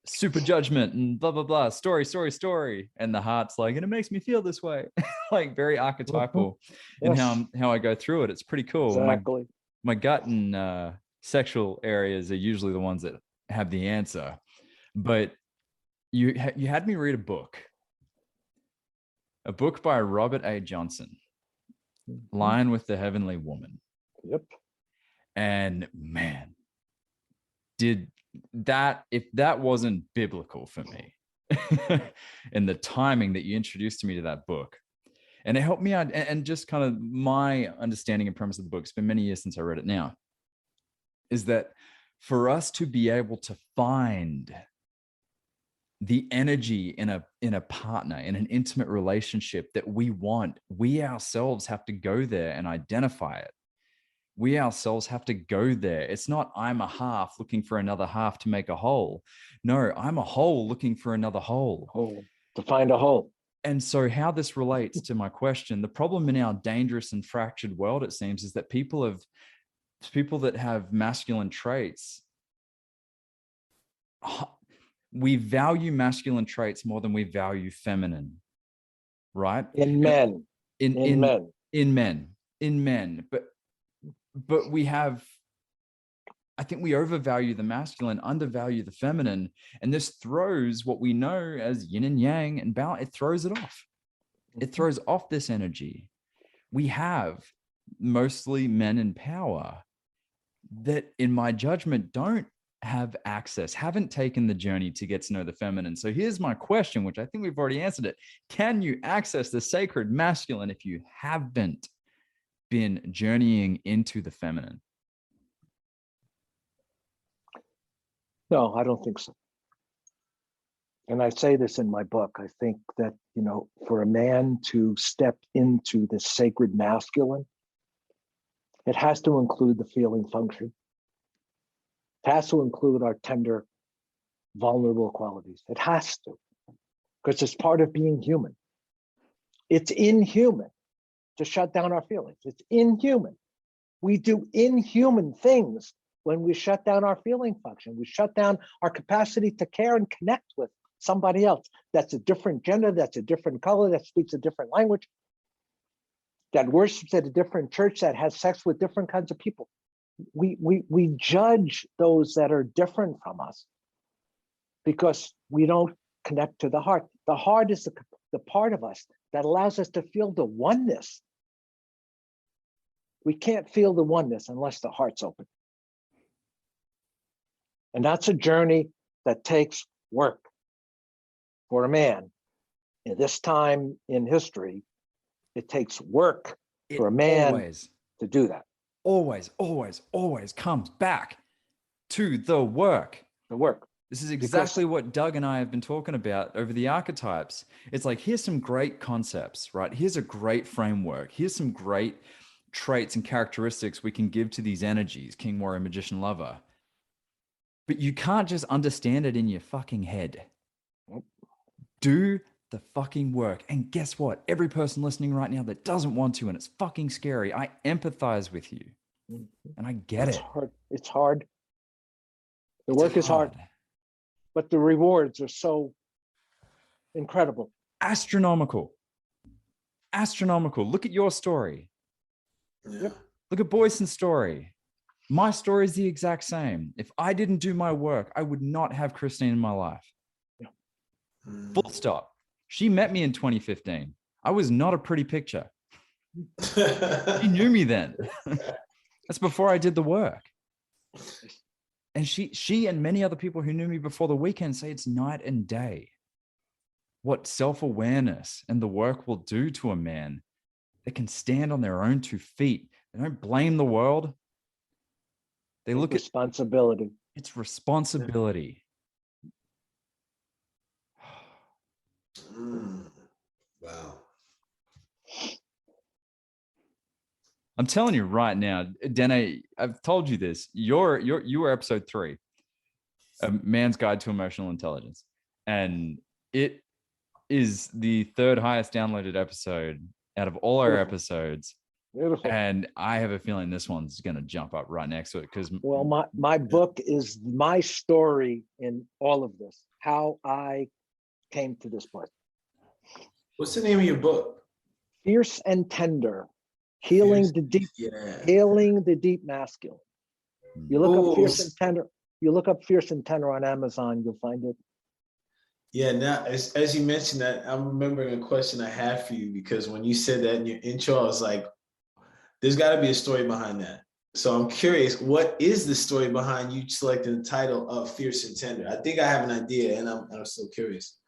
super judgment and blah, blah, blah, story. And the heart's like, and it makes me feel this way. Like very archetypal in how I go through it. It's pretty cool. Exactly. My gut and sexual areas are usually the ones that have the answer. But you had me read a book by Robert A. Johnson, Line with the Heavenly Woman. Yep. And man, if that wasn't biblical for me, and the timing that you introduced me to that book, and it helped me out, and just kind of my understanding and premise of the book, it's been many years since I read it now, is that for us to be able to find the energy in a partner, in an intimate relationship that we want, we ourselves have to go there and identify it. We ourselves have to go there. It's not I'm a half looking for another half to make a whole. No, I'm a whole looking for another whole. Whole, to find a whole. And so how this relates to my question, the problem in our dangerous and fractured world, it seems, is that people that have masculine traits, we value masculine traits more than we value feminine, right? In men. In men. But we have, I think we overvalue the masculine, undervalue the feminine. And this throws what we know as yin and yang and balance, it throws it off. It throws off this energy. We have mostly men in power that, in my judgment, don't have access, haven't taken the journey to get to know the feminine. So here's my question, which I think we've already answered it. Can you access the sacred masculine if you haven't been journeying into the feminine? No, I don't think so. And I say this in my book. I think that, for a man to step into the sacred masculine, it has to include the feeling function. It has to include our tender, vulnerable qualities. It has to, because it's part of being human. It's inhuman to shut down our feelings. It's inhuman. We do inhuman things when we shut down our feeling function. We shut down our capacity to care and connect with somebody else that's a different gender, that's a different color, that speaks a different language, that worships at a different church, that has sex with different kinds of people. We judge those that are different from us because we don't connect to the heart. The heart is the part of us that allows us to feel the oneness. We can't feel the oneness unless the heart's open. And that's a journey that takes work for a man. In this time in history, it takes work for a man to do that. Always comes back to the work. The work. This is exactly what Doug and I have been talking about over the archetypes. It's like, here's some great concepts, right? Here's a great framework. Here's some great traits and characteristics we can give to these energies, king, warrior, magician, lover. But you can't just understand it in your fucking head. Do the fucking work. And guess what? Every person listening right now that doesn't want to, and it's fucking scary, I empathize with you. And I get it. Hard. It's hard. The work is hard. But the rewards are so incredible. Astronomical. Look at your story. Yeah. Look at Boyson's story. My story is the exact same. If I didn't do my work, I would not have Christine in my life. Full stop. She met me in 2015. I was not a pretty picture. She knew me then. That's before I did the work. And she and many other people who knew me before the weekend say it's night and day. What self-awareness and the work will do to a man that can stand on their own 2 feet. They don't blame the world. They look at responsibility. It's responsibility. Wow. I'm telling you right now, Dene, I've told you this. You were episode 3, A Man's Guide to Emotional Intelligence. And it is the 3rd highest downloaded episode out of all our episodes. Beautiful. And I have a feeling this one's going to jump up right next to it because my book is my story in all of this, how I came to this point. What's the name of your book? Fierce and Tender, healing the deep masculine. You look up Fierce and Tender. You look up Fierce and Tender on Amazon, you'll find it. Yeah, now as you mentioned that, I'm remembering a question I had for you, because when you said that in your intro, I was like, there's got to be a story behind that. So I'm curious, what is the story behind you selecting the title of Fierce and Tender? I think I have an idea, and I'm still curious.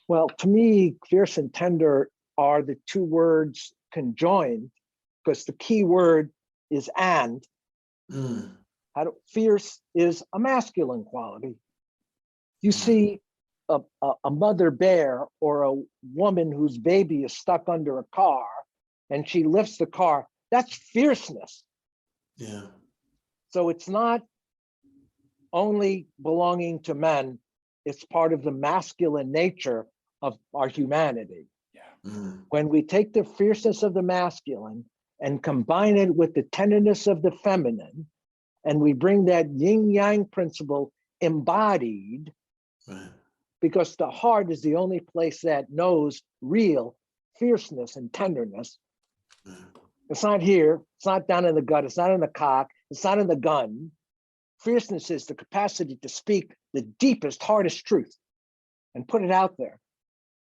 Well, to me, fierce and tender are the two words conjoined, because the key word is and. Mm. Fierce is a masculine quality. You see a mother bear or a woman whose baby is stuck under a car and she lifts the car, that's fierceness. Yeah. So it's not only belonging to men, it's part of the masculine nature of our humanity. Yeah. Mm. When we take the fierceness of the masculine and combine it with the tenderness of the feminine, and we bring that yin yang principle embodied, Right. because the heart is the only place that knows real fierceness and tenderness. Mm. It's not here, it's not down in the gut, it's not in the cock, it's not in the gun. Fierceness is the capacity to speak the deepest, hardest truth and put it out there.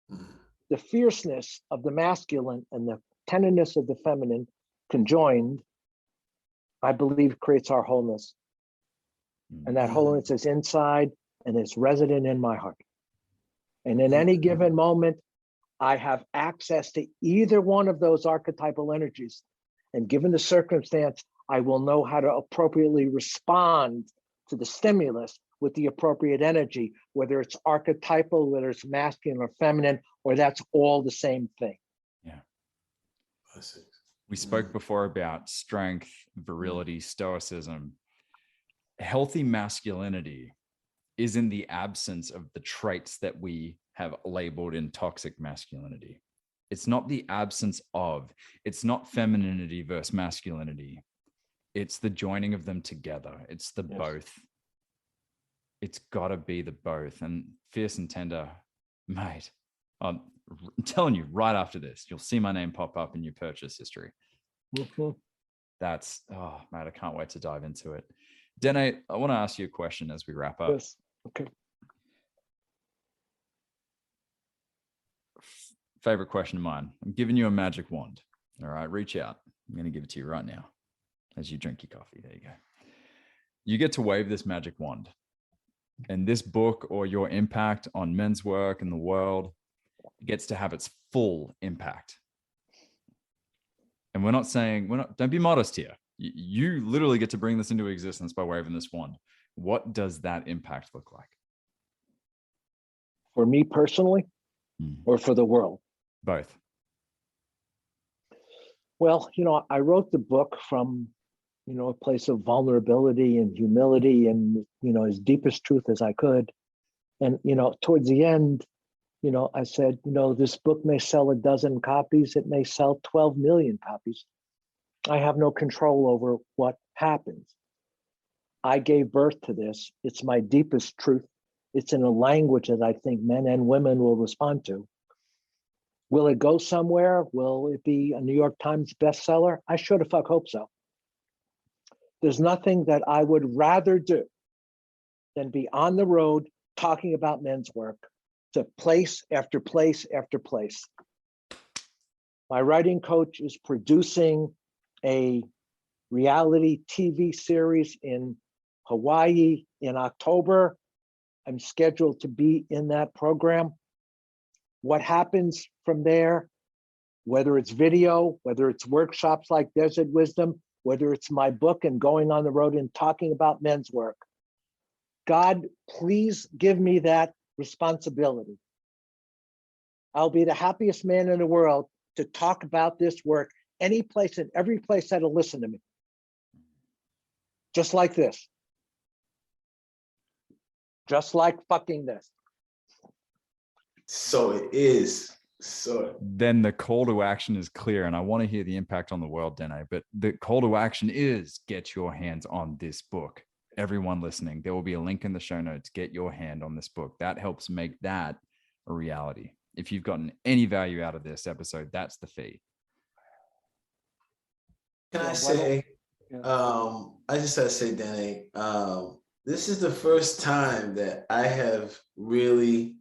Mm. The fierceness of the masculine and the tenderness of the feminine conjoined, I believe, creates our wholeness. And that wholeness is inside and it's resident in my heart. And in any given moment, I have access to either one of those archetypal energies. And given the circumstance, I will know how to appropriately respond to the stimulus with the appropriate energy, whether it's archetypal, whether it's masculine or feminine, or that's all the same thing. Yeah. I see. We spoke before about strength, virility, stoicism. Healthy masculinity is in the absence of the traits that we have labeled in toxic masculinity. It's not the absence of, it's not femininity versus masculinity. It's the joining of them together. It's the both. It's got to be the both. And fierce and tender, mate, I'm telling you right after this, you'll see my name pop up in your purchase history. Mm-hmm. That's, oh, mate, I can't wait to dive into it. Dene, I want to ask you a question as we wrap up. Yes. Okay. Favorite question of mine. I'm giving you a magic wand. All right, reach out. I'm going to give it to you right now as you drink your coffee. There you go. You get to wave this magic wand, and this book or your impact on men's work in the world gets to have its full impact. And we're not saying, don't be modest here. You literally get to bring this into existence by waving this wand. What does that impact look like? For me personally, or for the world? Both. Well, I wrote the book from, a place of vulnerability and humility and, as deepest truth as I could. And, towards the end, I said, this book may sell a dozen copies. It may sell 12 million copies. I have no control over what happens. I gave birth to this. It's my deepest truth. It's in a language that I think men and women will respond to. Will it go somewhere? Will it be a New York Times bestseller? I sure the fuck hope so. There's nothing that I would rather do than be on the road talking about men's work to place after place after place. My writing coach is producing a reality TV series in Hawaii in October. I'm scheduled to be in that program. What happens from there, whether it's video, whether it's workshops like Desert Wisdom, whether it's my book and going on the road and talking about men's work, God, please give me that responsibility. I'll be the happiest man in the world to talk about this work any place and every place that'll listen to me. Just like this. Just like fucking this. So it is. So then the call to action is clear, and I want to hear the impact on the world, Dene, but the call to action is get your hands on this book. Everyone listening, there will be a link in the show notes. Get your hand on this book. That helps make that a reality. If you've gotten any value out of this episode, that's the fee. can I say, I just gotta say, Dene, this is the first time that I have really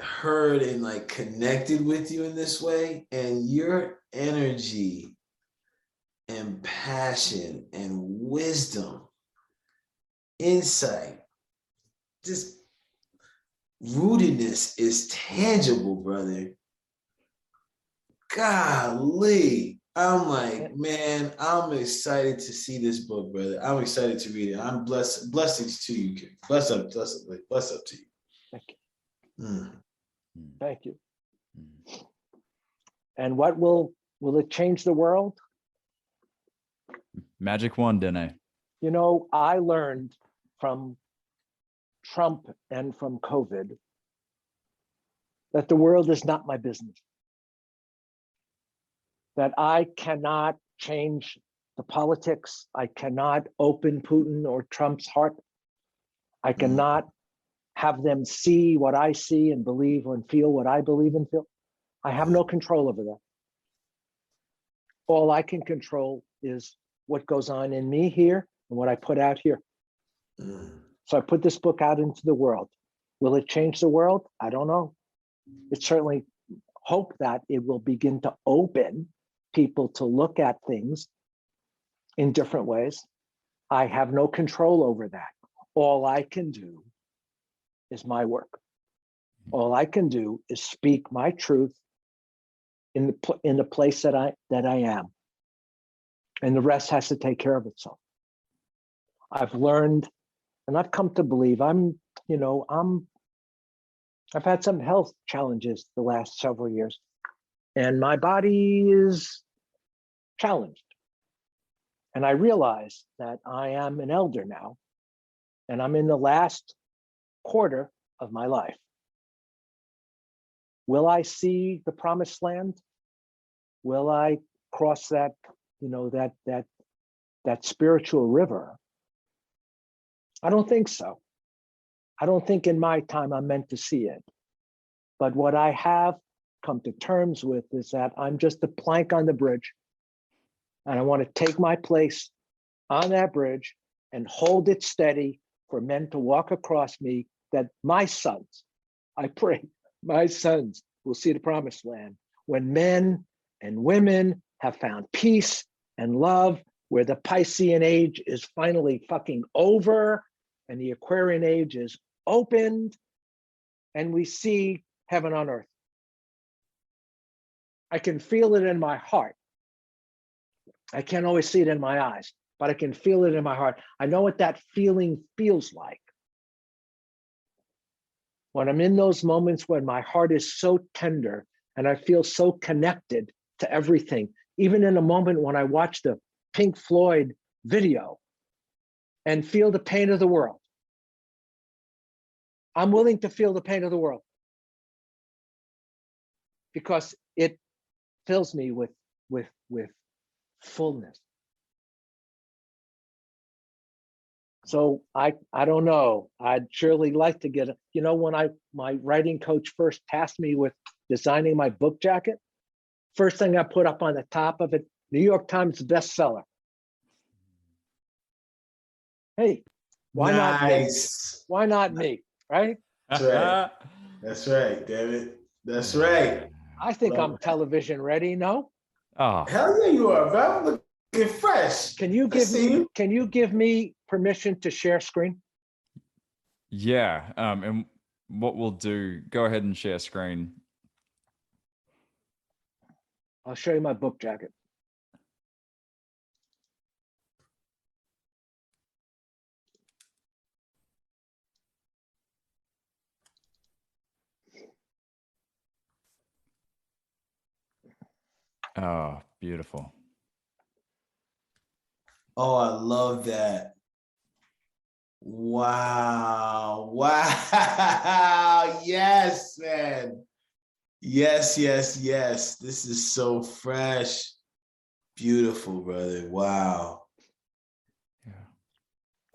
heard and like connected with you in this way, and your energy and passion and wisdom, insight. This rootedness is tangible, brother. Golly. I'm like, man, I'm excited to see this book, brother. I'm excited to read it. I'm blessed. Blessings to you, kid. Bless up to you. Thank you. Mm. Thank you. And what will it change the world? Magic wand, Dene. You know, I learned from Trump and from COVID that the world is not my business. That I cannot change the politics. I cannot open Putin or Trump's heart. I cannot have them see what I see and believe and feel what I believe and feel. I have no control over that. All I can control is what goes on in me here and what I put out here. So I put this book out into the world. Will it change the world? I don't know. It certainly hope that it will begin to open people to look at things in different ways. I have no control over that. All I can do is my work. All I can do is speak my truth in the place that I am, and the rest has to take care of itself. I've learned, and I've come to believe I've had some health challenges the last several years, and my body is challenged. And I realize that I am an elder now, and I'm in the last quarter of my life. Will I see the promised land? Will I cross that, that spiritual river? I don't think so. I don't think in my time I'm meant to see it. But what I have come to terms with is that I'm just a plank on the bridge. And I want to take my place on that bridge and hold it steady for men to walk across me, that my sons, I pray, my sons will see the promised land when men and women have found peace and love, where the Piscean age is finally fucking over and the Aquarian age is opened, and we see heaven on earth. I can feel it in my heart. I can't always see it in my eyes, but I can feel it in my heart. I know what that feeling feels like. When I'm in those moments when my heart is so tender and I feel so connected to everything, even in a moment when I watch the Pink Floyd video and feel the pain of the world, I'm willing to feel the pain of the world because it fills me with fullness. So I don't know. I'd surely like to get, when my writing coach first tasked me with designing my book jacket, first thing I put up on the top of it, New York Times bestseller. Hey, why not me? Why not me? Right? That's right. That's right, damn it. That's right. I think I'm television ready, no? Oh, hell yeah, you are, bro. Looking fresh. Can you give me permission to share screen? yeah. And what we'll do, go ahead and share screen. I'll show you my book jacket. Oh, beautiful. Oh, I love that. Wow. Wow. Yes, man. Yes. This is so fresh. Beautiful, brother. Wow. Yeah.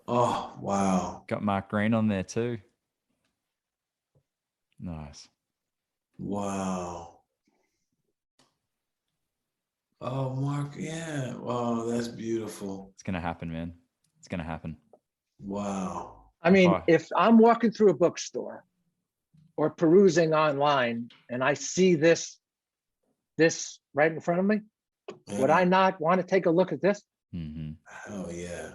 Oh, wow. Got Mark Green on there too. Nice. Wow. Oh, Mark, yeah. Wow, that's beautiful. It's going to happen, man. It's going to happen. Wow. I mean, if I'm walking through a bookstore or perusing online and I see this right in front of me, Would I not want to take a look at this? Mm-hmm. Oh yeah.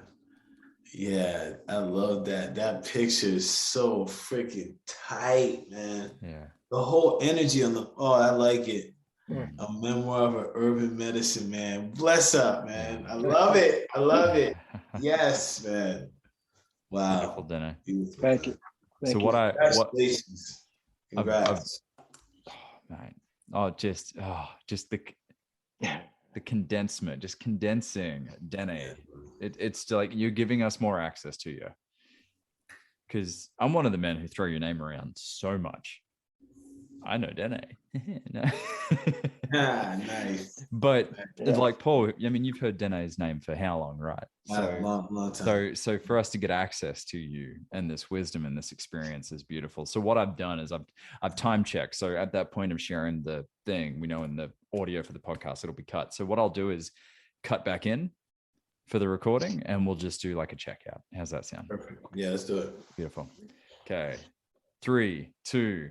Yeah, I love that. That picture is so freaking tight, man. Yeah. The whole energy on the, oh, I like it. Mm. A memoir of an urban medicine man. Bless up, man. Yeah. I love it. I love it. Yes, man. Beautiful, Wow. Dene. Beautiful, Thank man. you. Thank So you. Congratulations. I've Congrats. oh, mate. Just the condensement, just condensing Dene. It's like you're giving us more access to you. Because I'm one of the men who throw your name around so much. I know Dene. No. Nice. But Yeah. like Paul, I mean, you've heard Dene's name for how long, right? Long time. So for us to get access to you and this wisdom and this experience is beautiful. So what I've done is I've time checked. So at that point of sharing the thing, we know in the audio for the podcast, it'll be cut. So what I'll do is cut back in for the recording and we'll just do like a checkout. How's that sound? Perfect. Yeah, let's do it. Beautiful. Okay. 3, 2.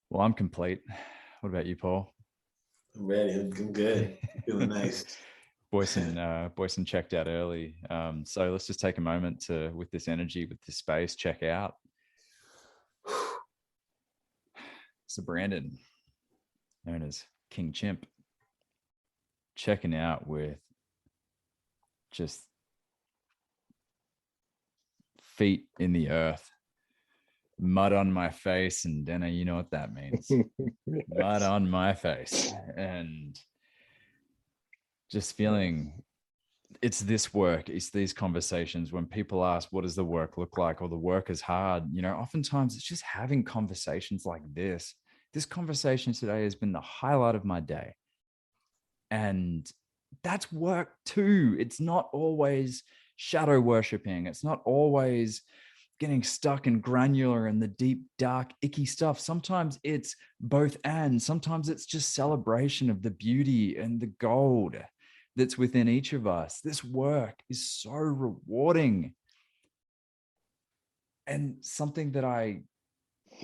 Well, I'm complete. What about you, Paul? I'm ready. I'm good. Feeling nice. Boyson checked out early. So let's just take a moment to, with this energy, with this space, check out. So Brandon, known as King Chimp, checking out with just feet in the earth, mud on my face, and Dene, you know what that means. Mud on my face, and just feeling it's this work, it's these conversations. When people ask, what does the work look like, or the work is hard, you know, oftentimes it's just having conversations like this. This conversation today has been the highlight of my day. And that's work too. It's not always shadow worshiping. It's not always getting stuck and granular in the deep, dark, icky stuff. Sometimes it's both and. Sometimes it's just celebration of the beauty and the gold that's within each of us. This work is so rewarding. And something that I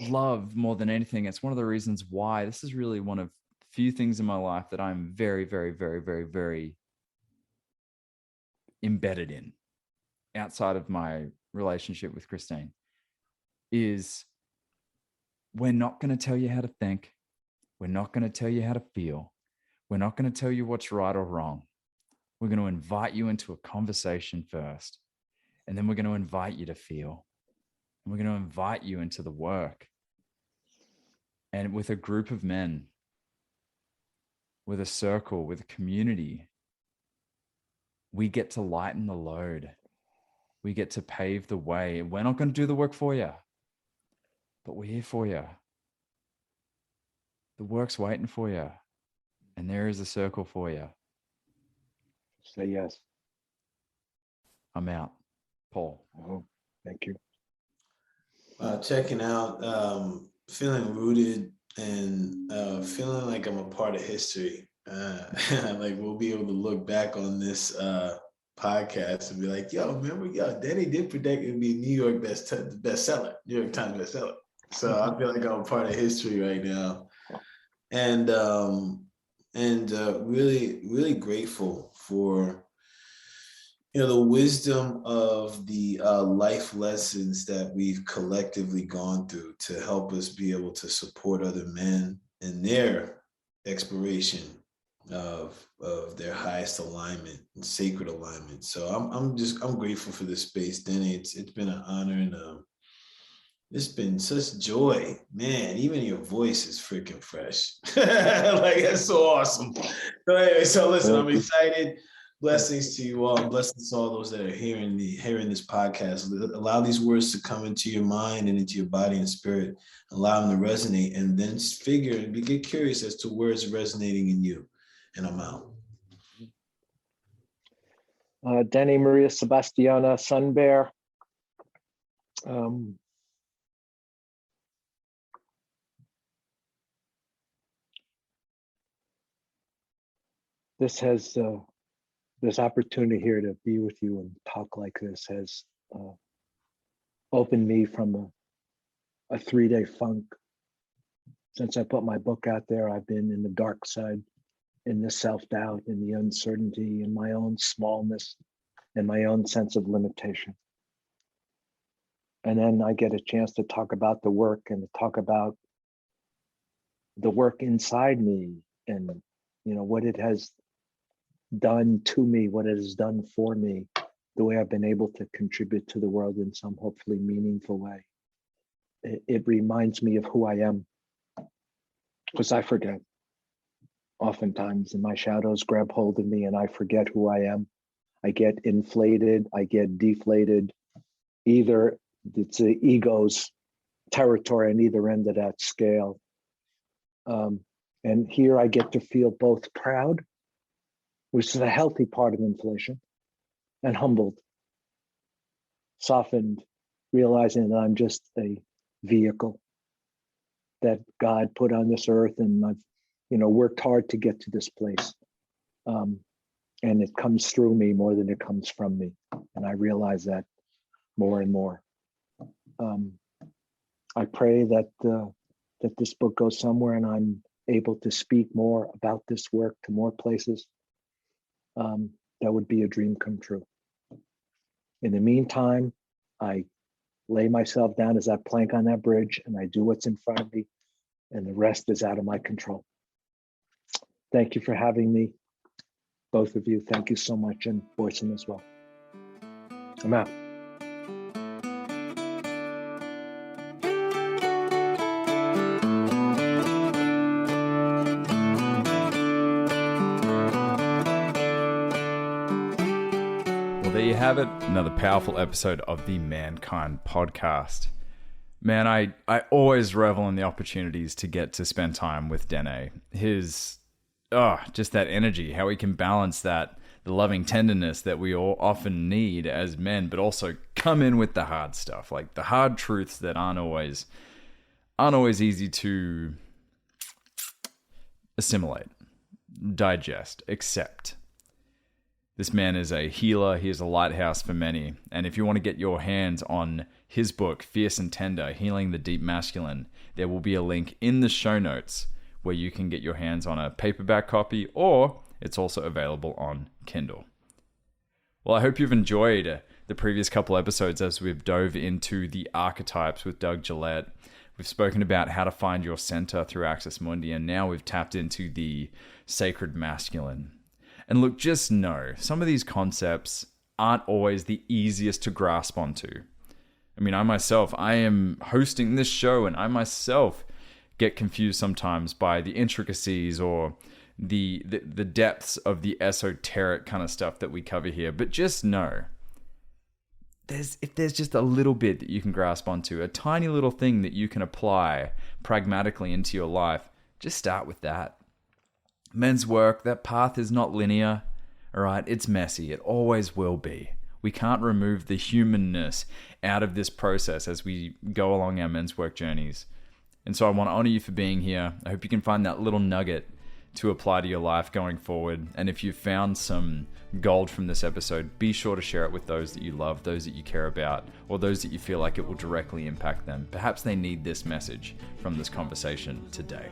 love more than anything, it's one of the reasons why this is really one of few things in my life that I'm very, very, very, very, very embedded in outside of my relationship with Christine, is we're not going to tell you how to think. We're not going to tell you how to feel. We're not going to tell you what's right or wrong. We're going to invite you into a conversation first, and then we're going to invite you to feel. And we're going to invite you into the work. And with a group of men, with a circle, with a community, we get to lighten the load. We get to pave the way. We're not going to do the work for you, but we're here for you. The work's waiting for you. And there is a circle for you. Say yes. I'm out. Paul. Oh, thank you. Checking out, feeling rooted and feeling like I'm a part of history. Like we'll be able to look back on this podcast and be like, yo, remember, Dene did predict it would be New York bestseller, New York Times bestseller. So I feel like I'm a part of history right now. And really, really grateful for, you know, the wisdom of the life lessons that we've collectively gone through to help us be able to support other men in their exploration of their highest alignment and sacred alignment. So I'm grateful for this space, Dene. It's been an honor, and it's been such joy, man. Even your voice is freaking fresh. Like that's so awesome. So anyway, so listen, I'm excited. Blessings to you all. Blessings to all those that are hearing this podcast. Allow these words to come into your mind and into your body and spirit. Allow them to resonate, and then figure and get curious as to where it's resonating in you. And I'm out. Dene Maria Sebastiana, Sun Bear. This opportunity here to be with you and talk like this has opened me from a 3-day funk Since I put my book out there, I've been in the dark side, in the self-doubt, in the uncertainty, in my own smallness, and my own sense of limitation. And then I get a chance to talk about the work and to talk about the work inside me and, what it has done to me, what it has done for me, the way I've been able to contribute to the world in some hopefully meaningful way. It reminds me of who I am, because I forget. Oftentimes, and my shadows grab hold of me and I forget who I am. I get inflated, I get deflated. Either it's the ego's territory on either end of that scale. And here I get to feel both proud, which is a healthy part of inflation, and humbled, softened, realizing that I'm just a vehicle that God put on this earth, and I've, worked hard to get to this place. And it comes through me more than it comes from me. And I realize that more and more. I pray that that this book goes somewhere and I'm able to speak more about this work to more places. That would be a dream come true. In the meantime, I lay myself down as that plank on that bridge and I do what's in front of me, and the rest is out of my control. Thank you for having me, both of you. Thank you so much, and Boyson as well. I'm out. There you have it, another powerful episode of the Mankind Podcast. Man, I always revel in the opportunities to get to spend time with Dene. His, just that energy, how he can balance that, the loving tenderness that we all often need as men, but also come in with the hard stuff, like the hard truths that aren't always easy to assimilate, digest, accept. This man is a healer. He is a lighthouse for many. And if you want to get your hands on his book, Fierce and Tender, Healing the Deep Masculine, there will be a link in the show notes where you can get your hands on a paperback copy, or it's also available on Kindle. Well, I hope you've enjoyed the previous couple episodes as we've dove into the archetypes with Doug Gillette. We've spoken about how to find your center through Access Mundi, and now we've tapped into the sacred masculine. And look, just know, some of these concepts aren't always the easiest to grasp onto. I mean, I am hosting this show, and I myself get confused sometimes by the intricacies or the depths of the esoteric kind of stuff that we cover here. But just know, if there's just a little bit that you can grasp onto, a tiny little thing that you can apply pragmatically into your life, just start with that. Men's work, that path is not linear, all right? It's messy. It always will be. We can't remove the humanness out of this process as we go along our men's work journeys. And so I want to honor you for being here. I hope you can find that little nugget to apply to your life going forward. And if you've found some gold from this episode, be sure to share it with those that you love, those that you care about, or those that you feel like it will directly impact them. Perhaps they need this message from this conversation today.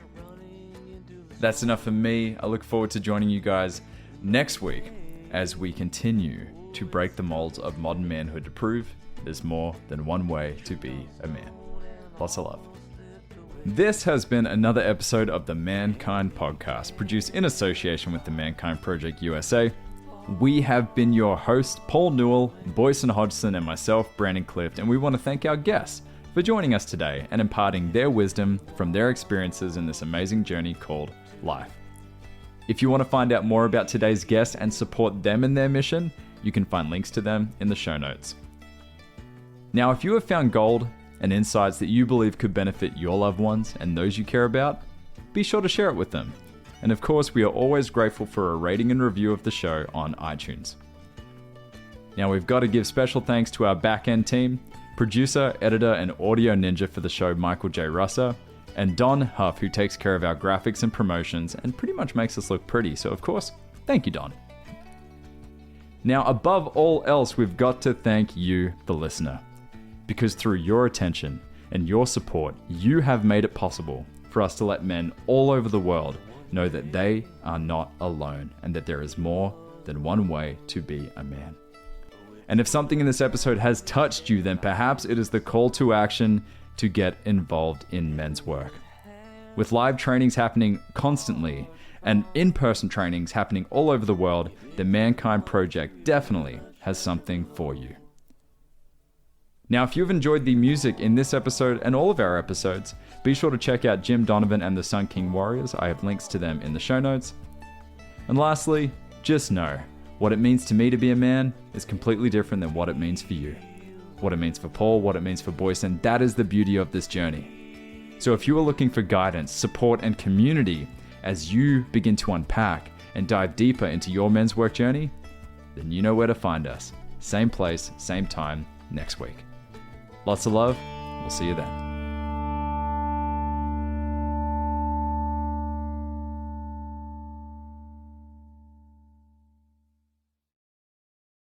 That's enough for me. I look forward to joining you guys next week as we continue to break the molds of modern manhood to prove there's more than one way to be a man. Lots of love. This has been another episode of the Mankind Podcast, produced in association with the Mankind Project USA. We have been your hosts, Paul Newell, Boyson Hodgson, and myself, Brandon Clift, and we want to thank our guests for joining us today and imparting their wisdom from their experiences in this amazing journey called life. If you want to find out more about today's guests and support them in their mission, you can find links to them in the show notes. Now, if you have found gold and insights that you believe could benefit your loved ones and those you care about, be sure to share it with them. And of course, we are always grateful for a rating and review of the show on iTunes. Now, we've got to give special thanks to our back-end team, producer, editor, and audio ninja for the show, Michael J. Russer, and Don Huff, who takes care of our graphics and promotions and pretty much makes us look pretty. So, of course, thank you, Don. Now, above all else, we've got to thank you, the listener, because through your attention and your support, you have made it possible for us to let men all over the world know that they are not alone and that there is more than one way to be a man. And if something in this episode has touched you, then perhaps it is the call to action to get involved in men's work. With live trainings happening constantly and in-person trainings happening all over the world, the Mankind Project definitely has something for you. Now, if you've enjoyed the music in this episode and all of our episodes, be sure to check out Jim Donovan and the Sun King Warriors. I have links to them in the show notes. And lastly, just know, what it means to me to be a man is completely different than what it means for you. What it means for Paul, what it means for Boyson, that is the beauty of this journey. So if you are looking for guidance, support, and community as you begin to unpack and dive deeper into your men's work journey, then you know where to find us. Same place, same time, next week. Lots of love. We'll see you then.